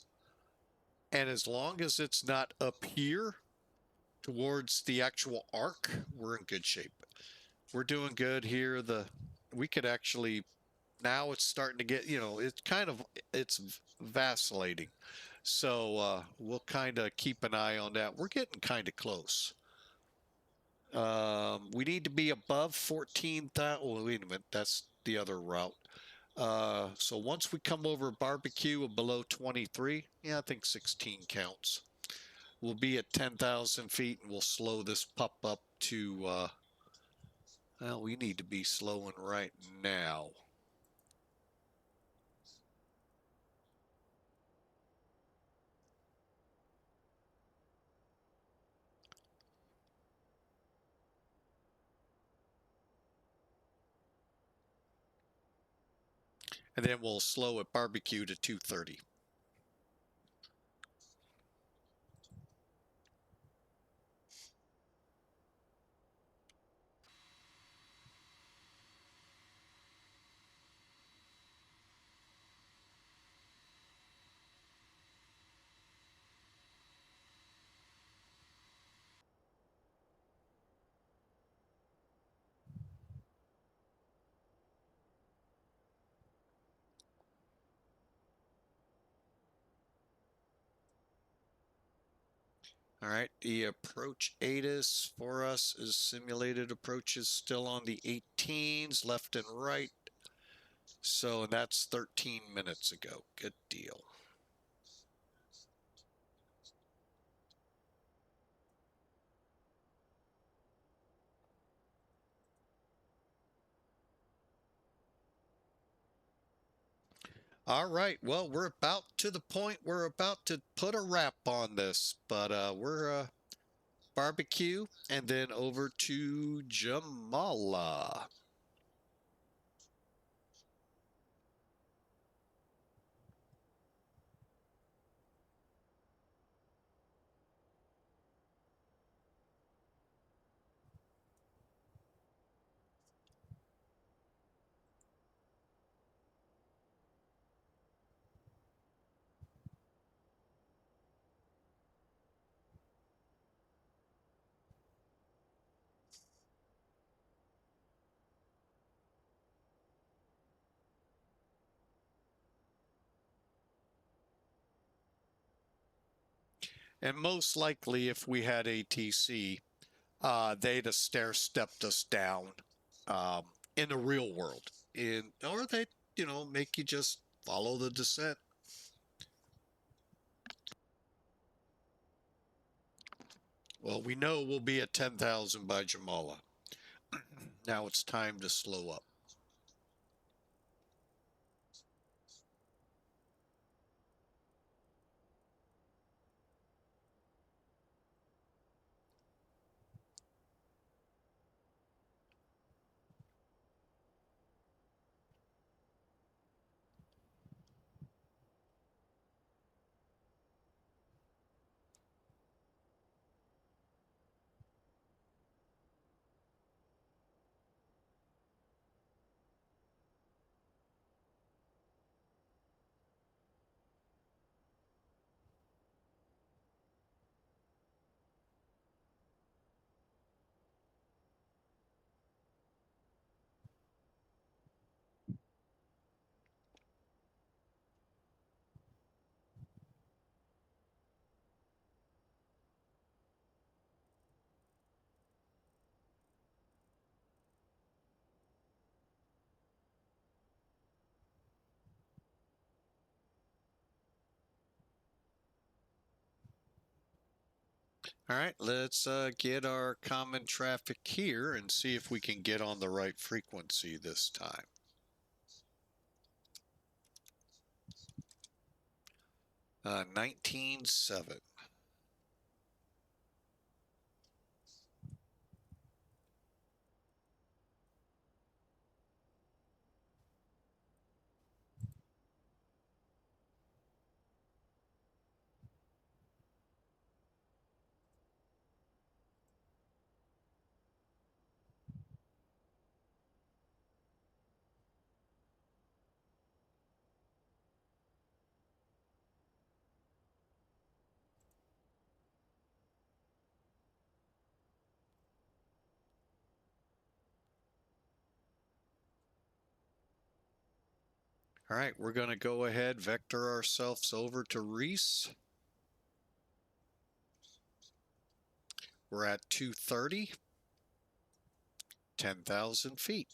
And as long as it's not up here towards the actual arc, we're in good shape. We're doing good here. We could actually, now it's starting to get, it's vacillating. So we'll kind of keep an eye on that. We're getting kind of close. We need to be above 14,000. Oh, wait a minute. That's the other route. So once we come over barbecue below 23, yeah, I think 16 counts. We'll be at 10,000 feet and we'll slow this pup up to, well, we need to be slowing right now. and then we'll slow at barbecue to 230. All right, the approach ATIS for us is simulated approaches still on the 18s, left and right. So that's 13 minutes ago. Good deal. All right, well, we're about to the point. We're about to put a wrap on this, but we're barbecue and then over to Jamala. And most likely, if we had ATC, they'd have stair-stepped us down in the real world. Or they, make you just follow the descent. Well, we know we'll be at 10,000 by Jamala. Now it's time to slow up. All right, let's get our common traffic here and see if we can get on the right frequency this time. 19.7. All right, we're going to go ahead, vector ourselves over to Reese. We're at 230, 10,000 feet.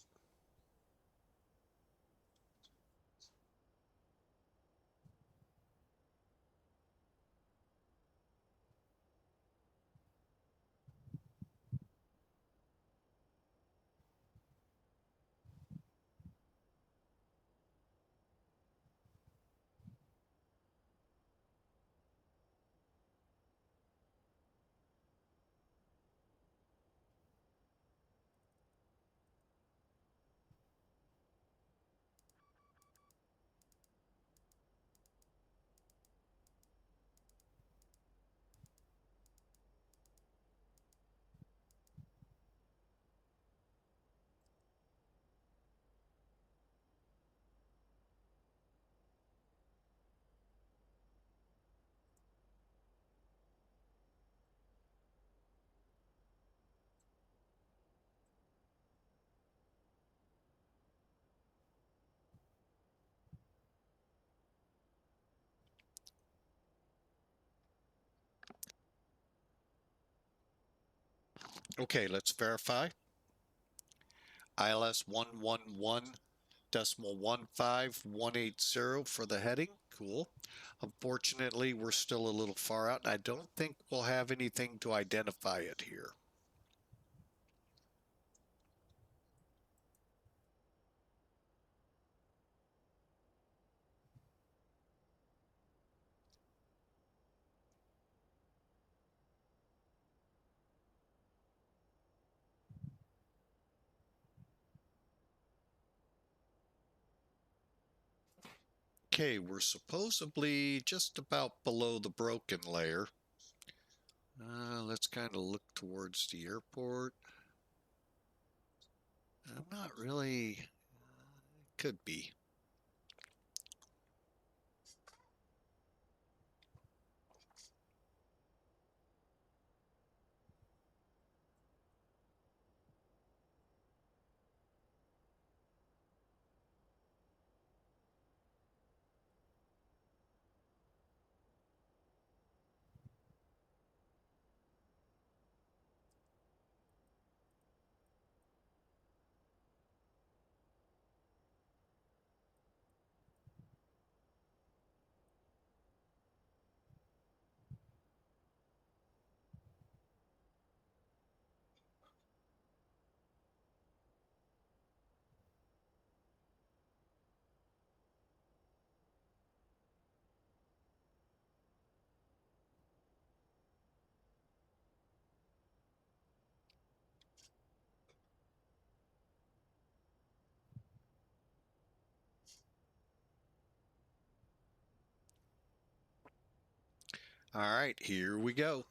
Okay, let's verify. ILS 111.15180 for the heading. Cool. Unfortunately, we're still a little far out, and I don't think we'll have anything to identify it here. Okay, we're supposedly just about below the broken layer. Let's kind of look towards the airport. I'm not really, could be. All right, here we go.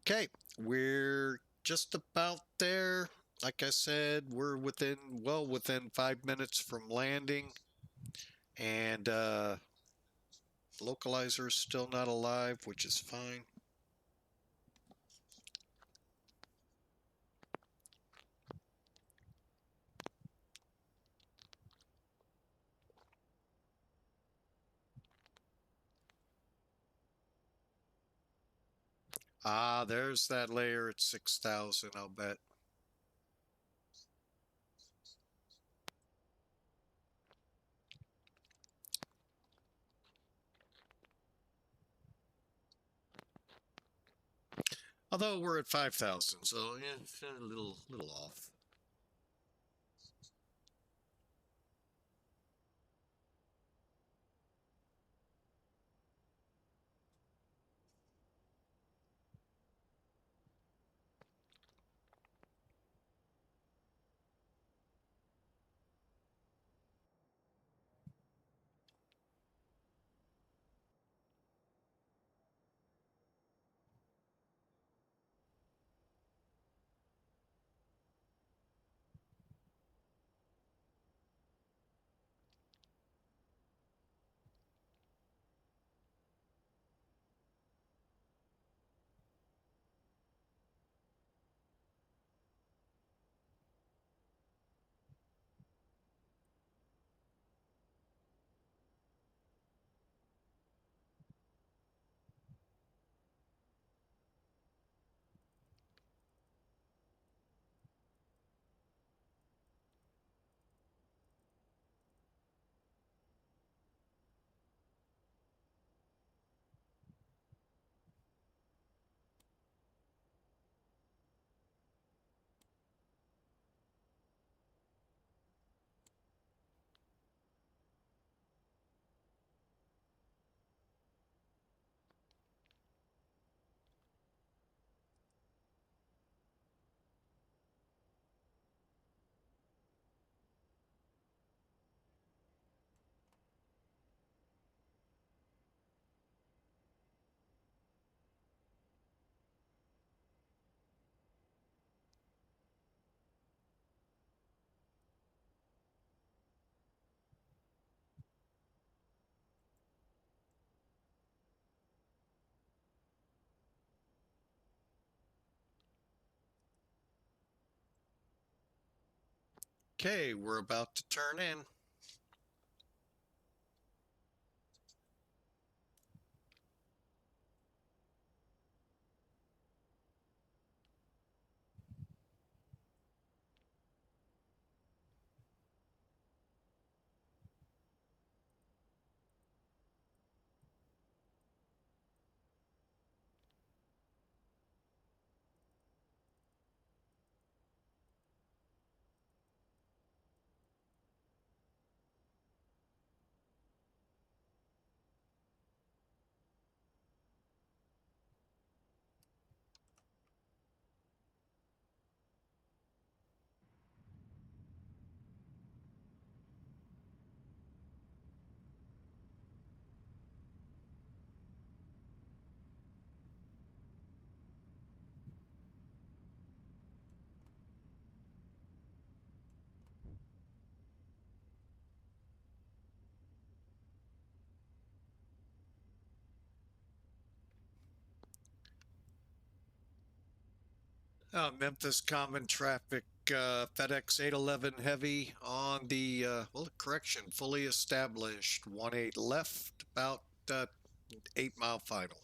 Okay, we're just about there. Like I said, we're well within 5 minutes from landing, and localizer is still not alive, which is fine. Ah, there's that layer at 6,000, I'll bet. Although we're at 5,000, so yeah, it's a little off. Okay, we're about to turn in. Memphis common traffic, FedEx 811 heavy on the, well, correction, fully established, 18 left, about 8 mile final.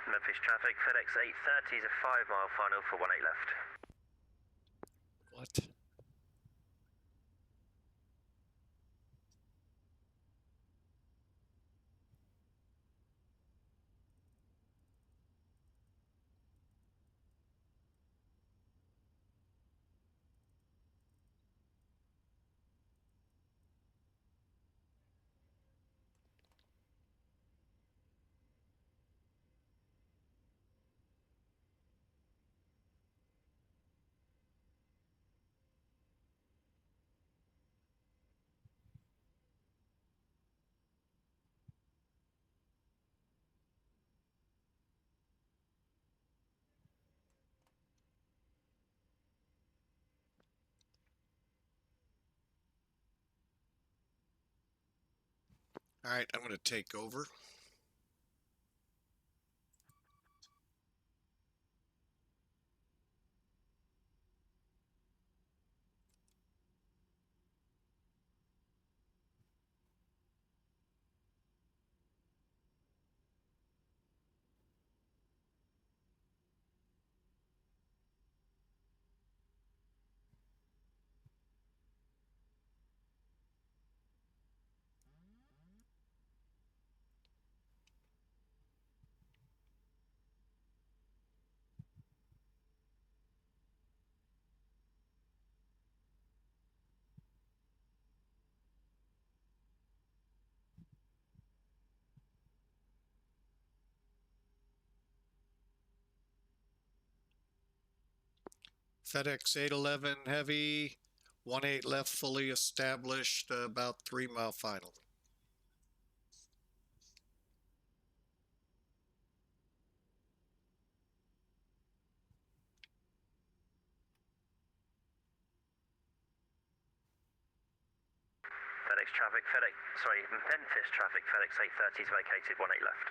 Memphis traffic, FedEx 830 is a 5 mile final for 18 left. What? All right, I'm going to take over. FedEx 811 heavy, 18 left, fully established, about 3 mile final. Memphis traffic, FedEx 830 is vacated, 18 left.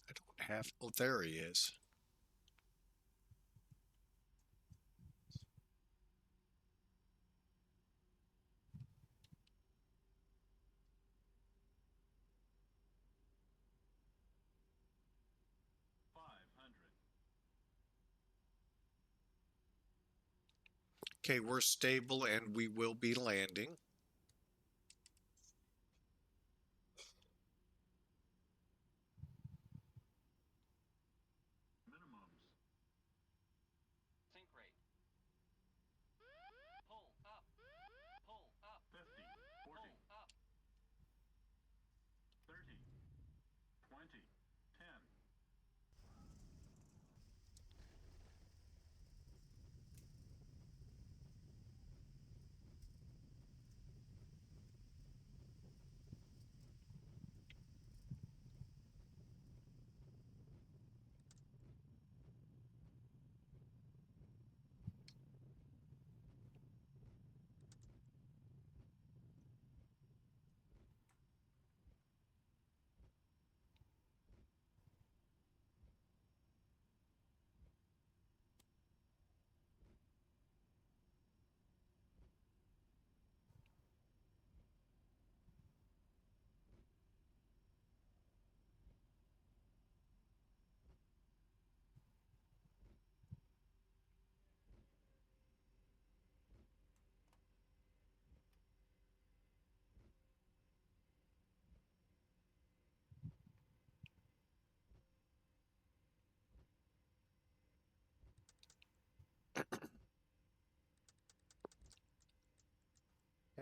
I don't have, oh, there he is. Okay, we're stable and we will be landing. Sink rate. Pull up. Pull up. 50, 40, Pull up. 30,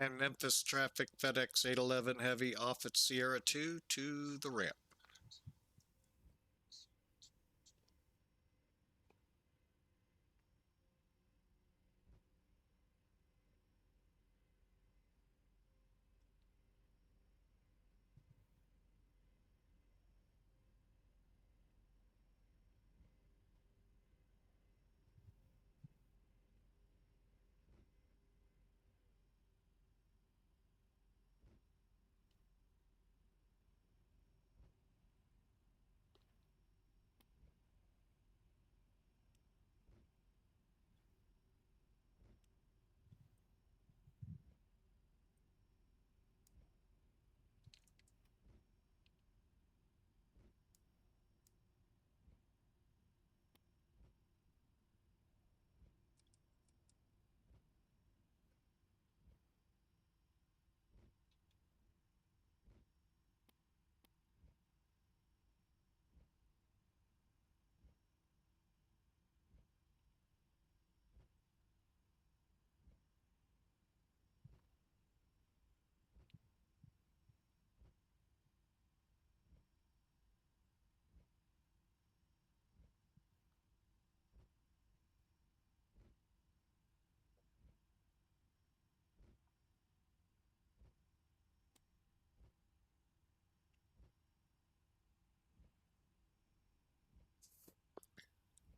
And Memphis traffic, FedEx 811 Heavy off at Sierra 2 to the ramp.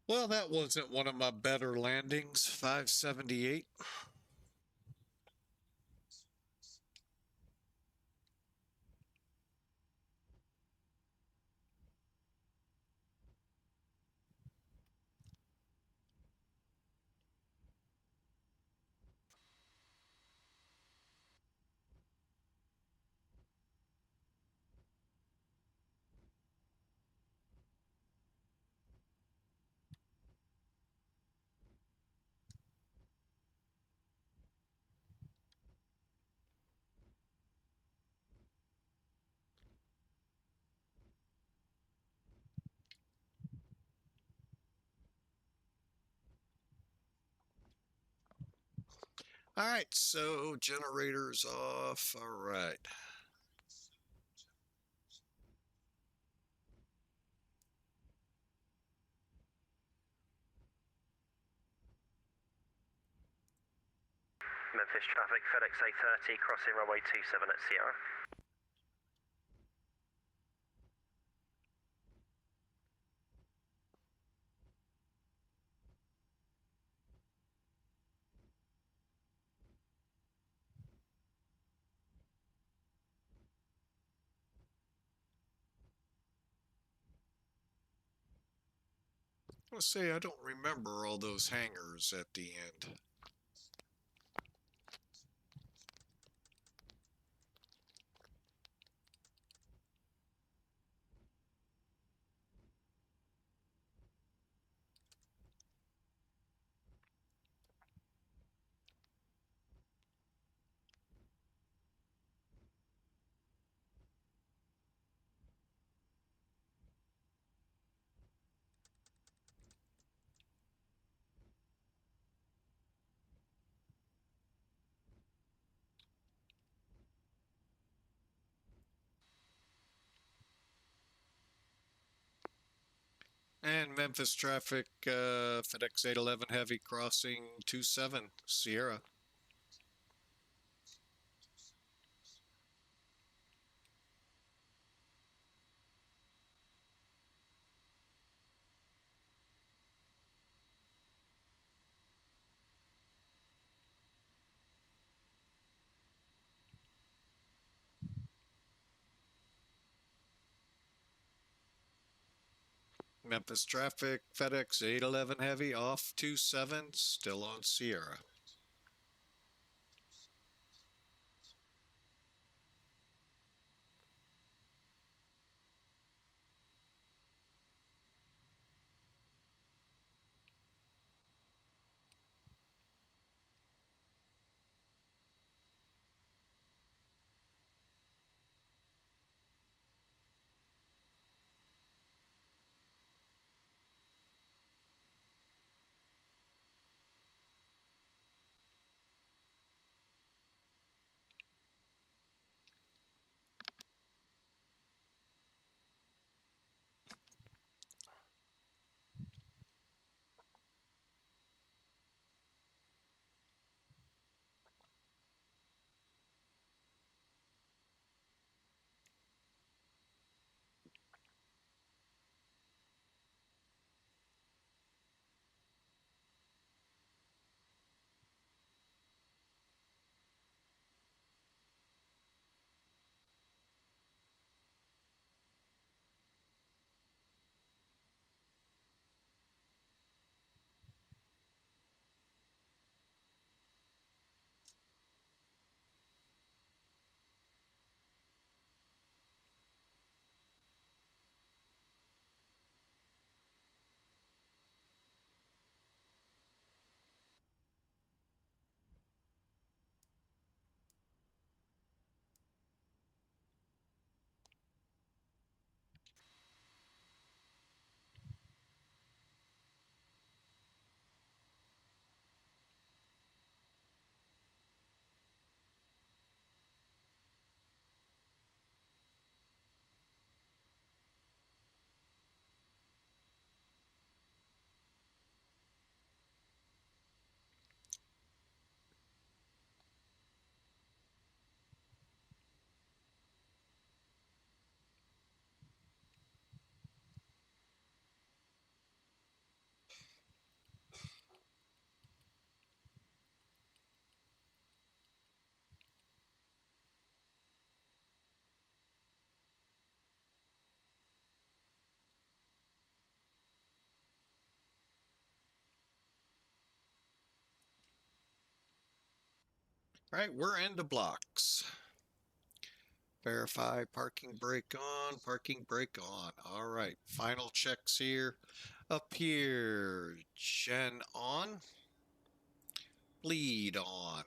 Well, that wasn't one of my better landings, 578. All right, so generators off. All right. Memphis traffic, FedEx 830 crossing runway 27 at Sierra. Let's say I don't remember all those hangers at the end. And Memphis traffic, FedEx 811 Heavy crossing 27 Sierra. Memphis traffic, FedEx 811 Heavy off 27, still on Sierra. All right, we're into blocks. Verify parking brake on, parking brake on. All right, final checks here. Up here, gen on, bleed on.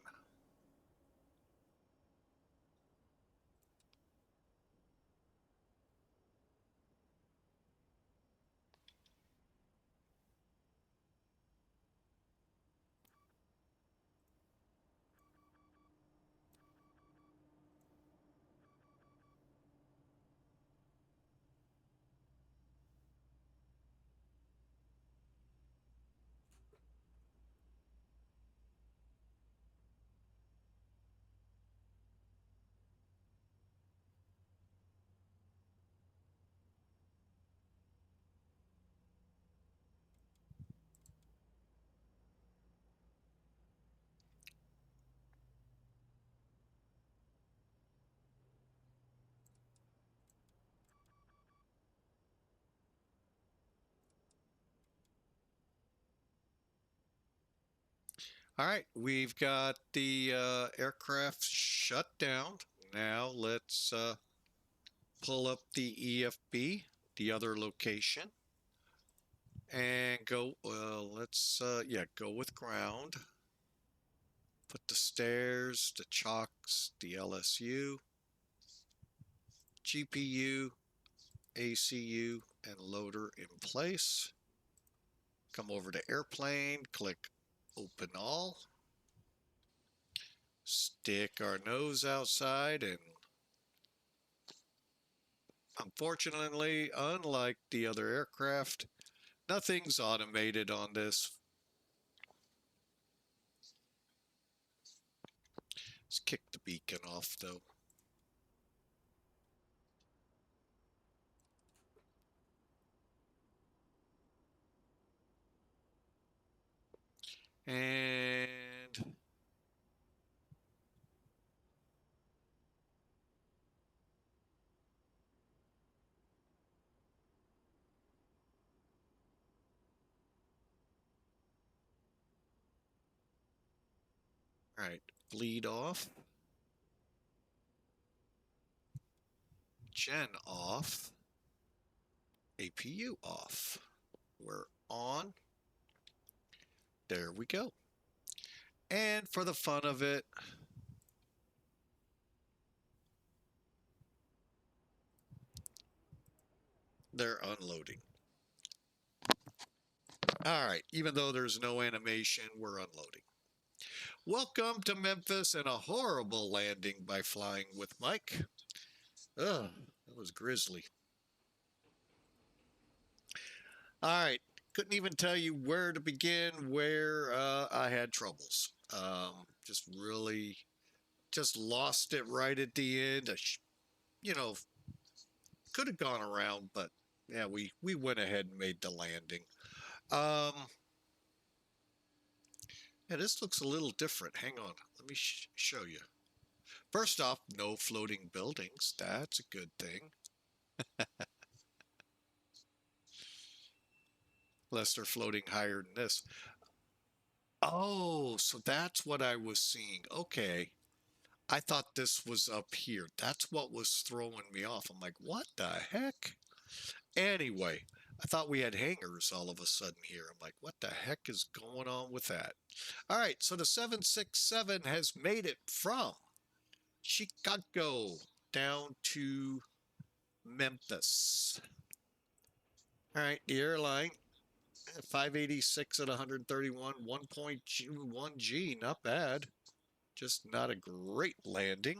All right, we've got the aircraft shut down. Now let's pull up the EFB, the other location, and go, let's, yeah, go with ground. Put the stairs, the chocks, the LSU, GPU, ACU, and loader in place. Come over to airplane, click open all. Stick our nose outside, and unfortunately, unlike the other aircraft, nothing's automated on this. Let's kick the beacon off though. And all right, bleed off. Gen off. APU off. We're on. There we go. And for the fun of it, they're unloading. All right, even though there's no animation, we're unloading. Welcome to Memphis and a horrible landing by Flying with Mike. Ugh, that was grisly. All right, couldn't even tell you where to begin, where I had troubles. Just really, just lost it right at the end. You know, could have gone around, but yeah, we went ahead and made the landing. Yeah, this looks a little different. Hang on, let me show you. First off, no floating buildings. That's a good thing. Unless they're floating higher than this. Oh, so that's what I was seeing. Okay. I thought this was up here. That's what was throwing me off. I'm like, what the heck? Anyway, I thought we had hangars all of a sudden here. I'm like, what the heck is going on with that? All right, so the 767 has made it from Chicago down to Memphis. All right, the airline, 586 at 131, 1.1 G, not bad. Just not a great landing.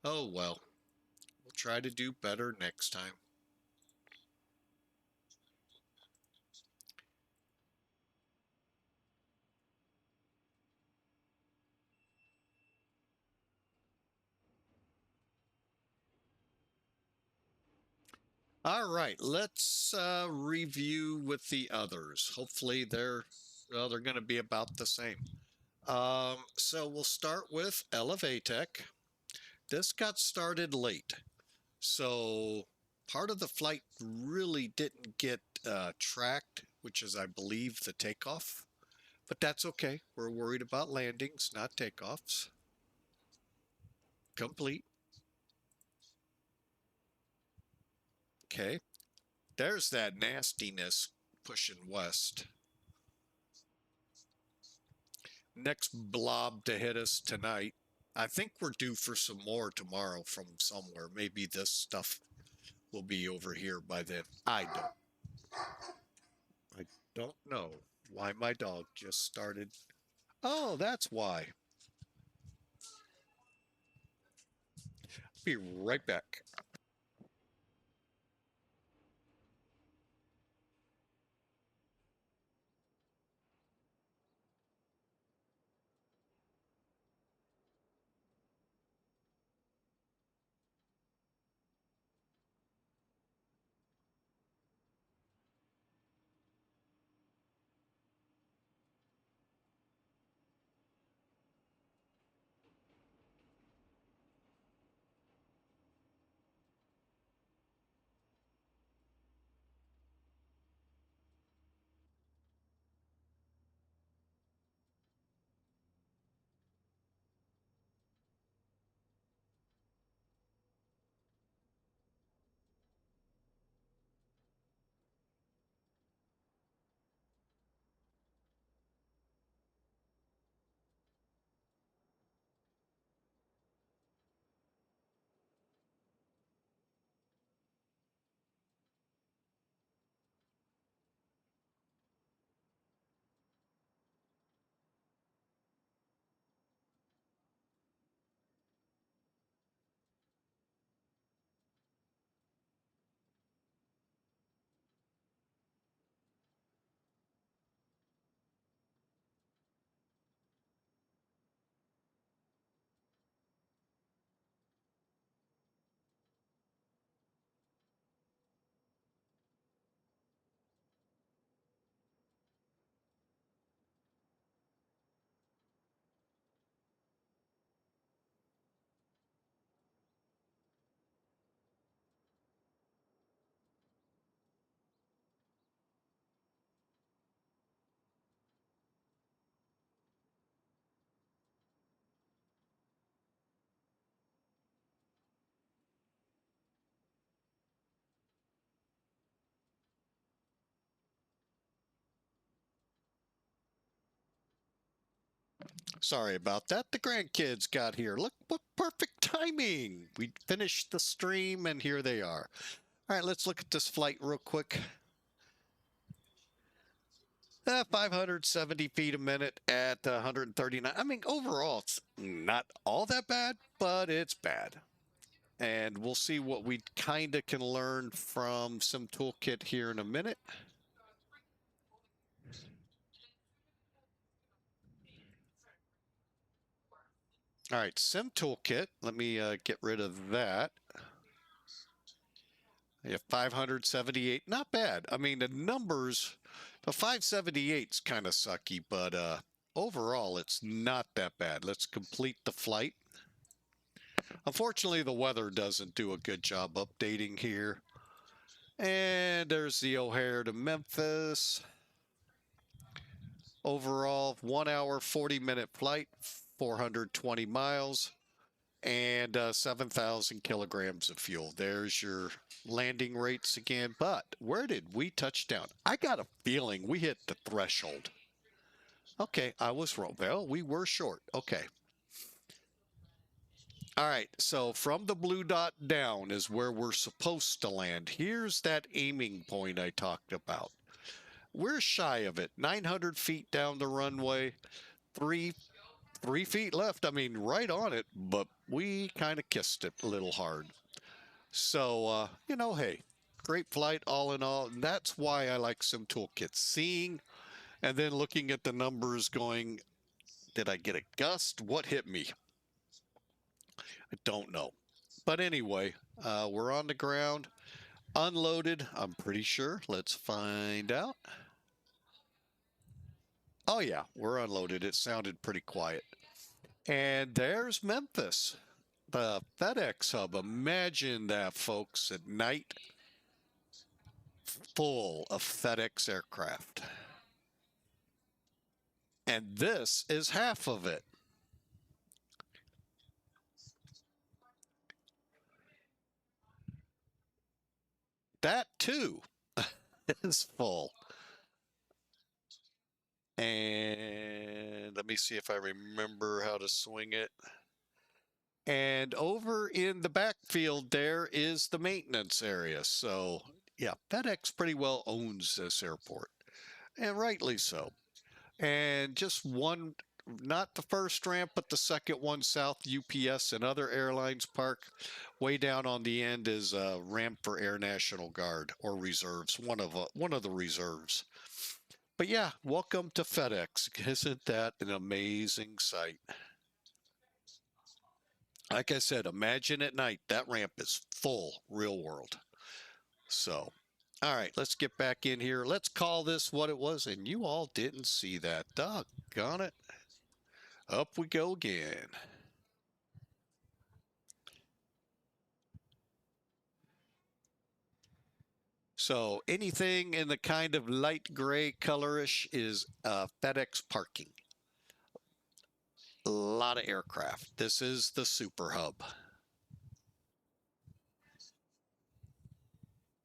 Oh well, we'll try to do better next time. All right, let's review with the others. Hopefully they're going to be about the same. So we'll start with Elevatech. This got started late. So Part of the flight really didn't get tracked, which is, I believe, the takeoff. But that's okay. We're worried about landings, not takeoffs. Complete. Okay. There's that nastiness pushing west. Next blob to hit us tonight. I think we're due for some more tomorrow from somewhere. Maybe this stuff will be over here by then. I don't know why my dog just started. Oh, that's why. Be right back. Sorry about that. The grandkids got here. Look, what perfect timing. We finished the stream and here they are. All right, let's look at this flight real quick. 570 feet a minute at 139. I mean, overall, it's not all that bad, but it's bad. And we'll see what we kind of can learn from Sim Toolkit here in a minute. All right, Sim Toolkit. Let me get rid of that. Yeah, 578, not bad. I mean, the numbers, the 578's kind of sucky, but overall, it's not that bad. Let's complete the flight. Unfortunately, the weather doesn't do a good job updating here. And there's the O'Hare to Memphis. Overall, 1 hour, 40-minute flight, 420 miles, and 7,000 kilograms of fuel. There's your landing rates again. But where did we touch down? I got a feeling we hit the threshold. Okay, I was wrong. Well, we were short. Okay. All right, so from the blue dot down is where we're supposed to land. Here's that aiming point I talked about. We're shy of it. 900 feet down the runway, three feet left. I mean, right on it, but we kind of kissed it a little hard. So, you know, hey, great flight all in all. And that's why I like Sim Toolkit. Seeing and then looking at the numbers going, did I get a gust? What hit me? I don't know. But anyway, we're on the ground, unloaded, I'm pretty sure. Let's find out. Oh, yeah, we're unloaded. It sounded pretty quiet. And there's Memphis, the FedEx hub. Imagine that, folks, at night. full of FedEx aircraft. And this is half of it. That too is full. And let me see if I remember how to swing it. And over in the backfield there is the maintenance area. So yeah, FedEx pretty well owns this airport, and rightly so. And just one, not the first ramp, but the second one south, UPS and other airlines park. Way down on the end is a ramp for Air National Guard or reserves, one of the reserves. But yeah, welcome to FedEx. Isn't that an amazing sight? Like I said, imagine at night, that ramp is full, real world. So, all right, let's get back in here. Let's call this what it was. And you all didn't see that. Doggone it. Up we go again. So anything in the kind of light gray colorish is FedEx parking. A lot of aircraft. This is the super hub.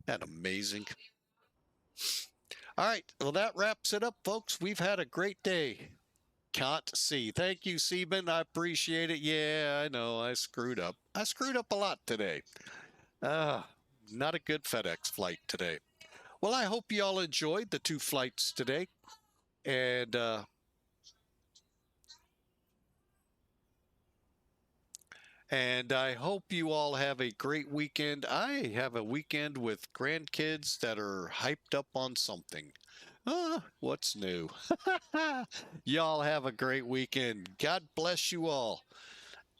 That amazing. All right, well, that wraps it up, folks. We've had a great day. Can't see. Thank you, Seaman. I appreciate it. Yeah, I know. I screwed up. I screwed up a lot today. Not a good FedEx flight today. Well, I hope you all enjoyed the 2 flights today. And I hope you all have a great weekend. I have a weekend with grandkids that are hyped up on something. What's new? Y'all have a great weekend. God bless you all.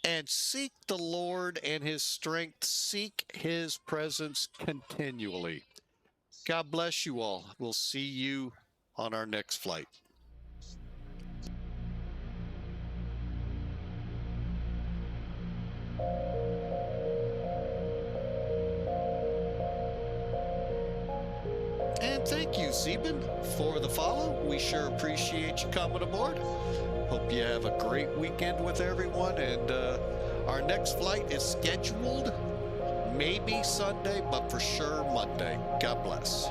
And seek the Lord and his strength. Seek his presence continually. God bless you all. We'll see you on our next flight. And thank you, Zeben, for the follow. We sure appreciate you coming aboard. Hope you have a great weekend with everyone. And our next flight is scheduled maybe Sunday, but for sure Monday. God bless.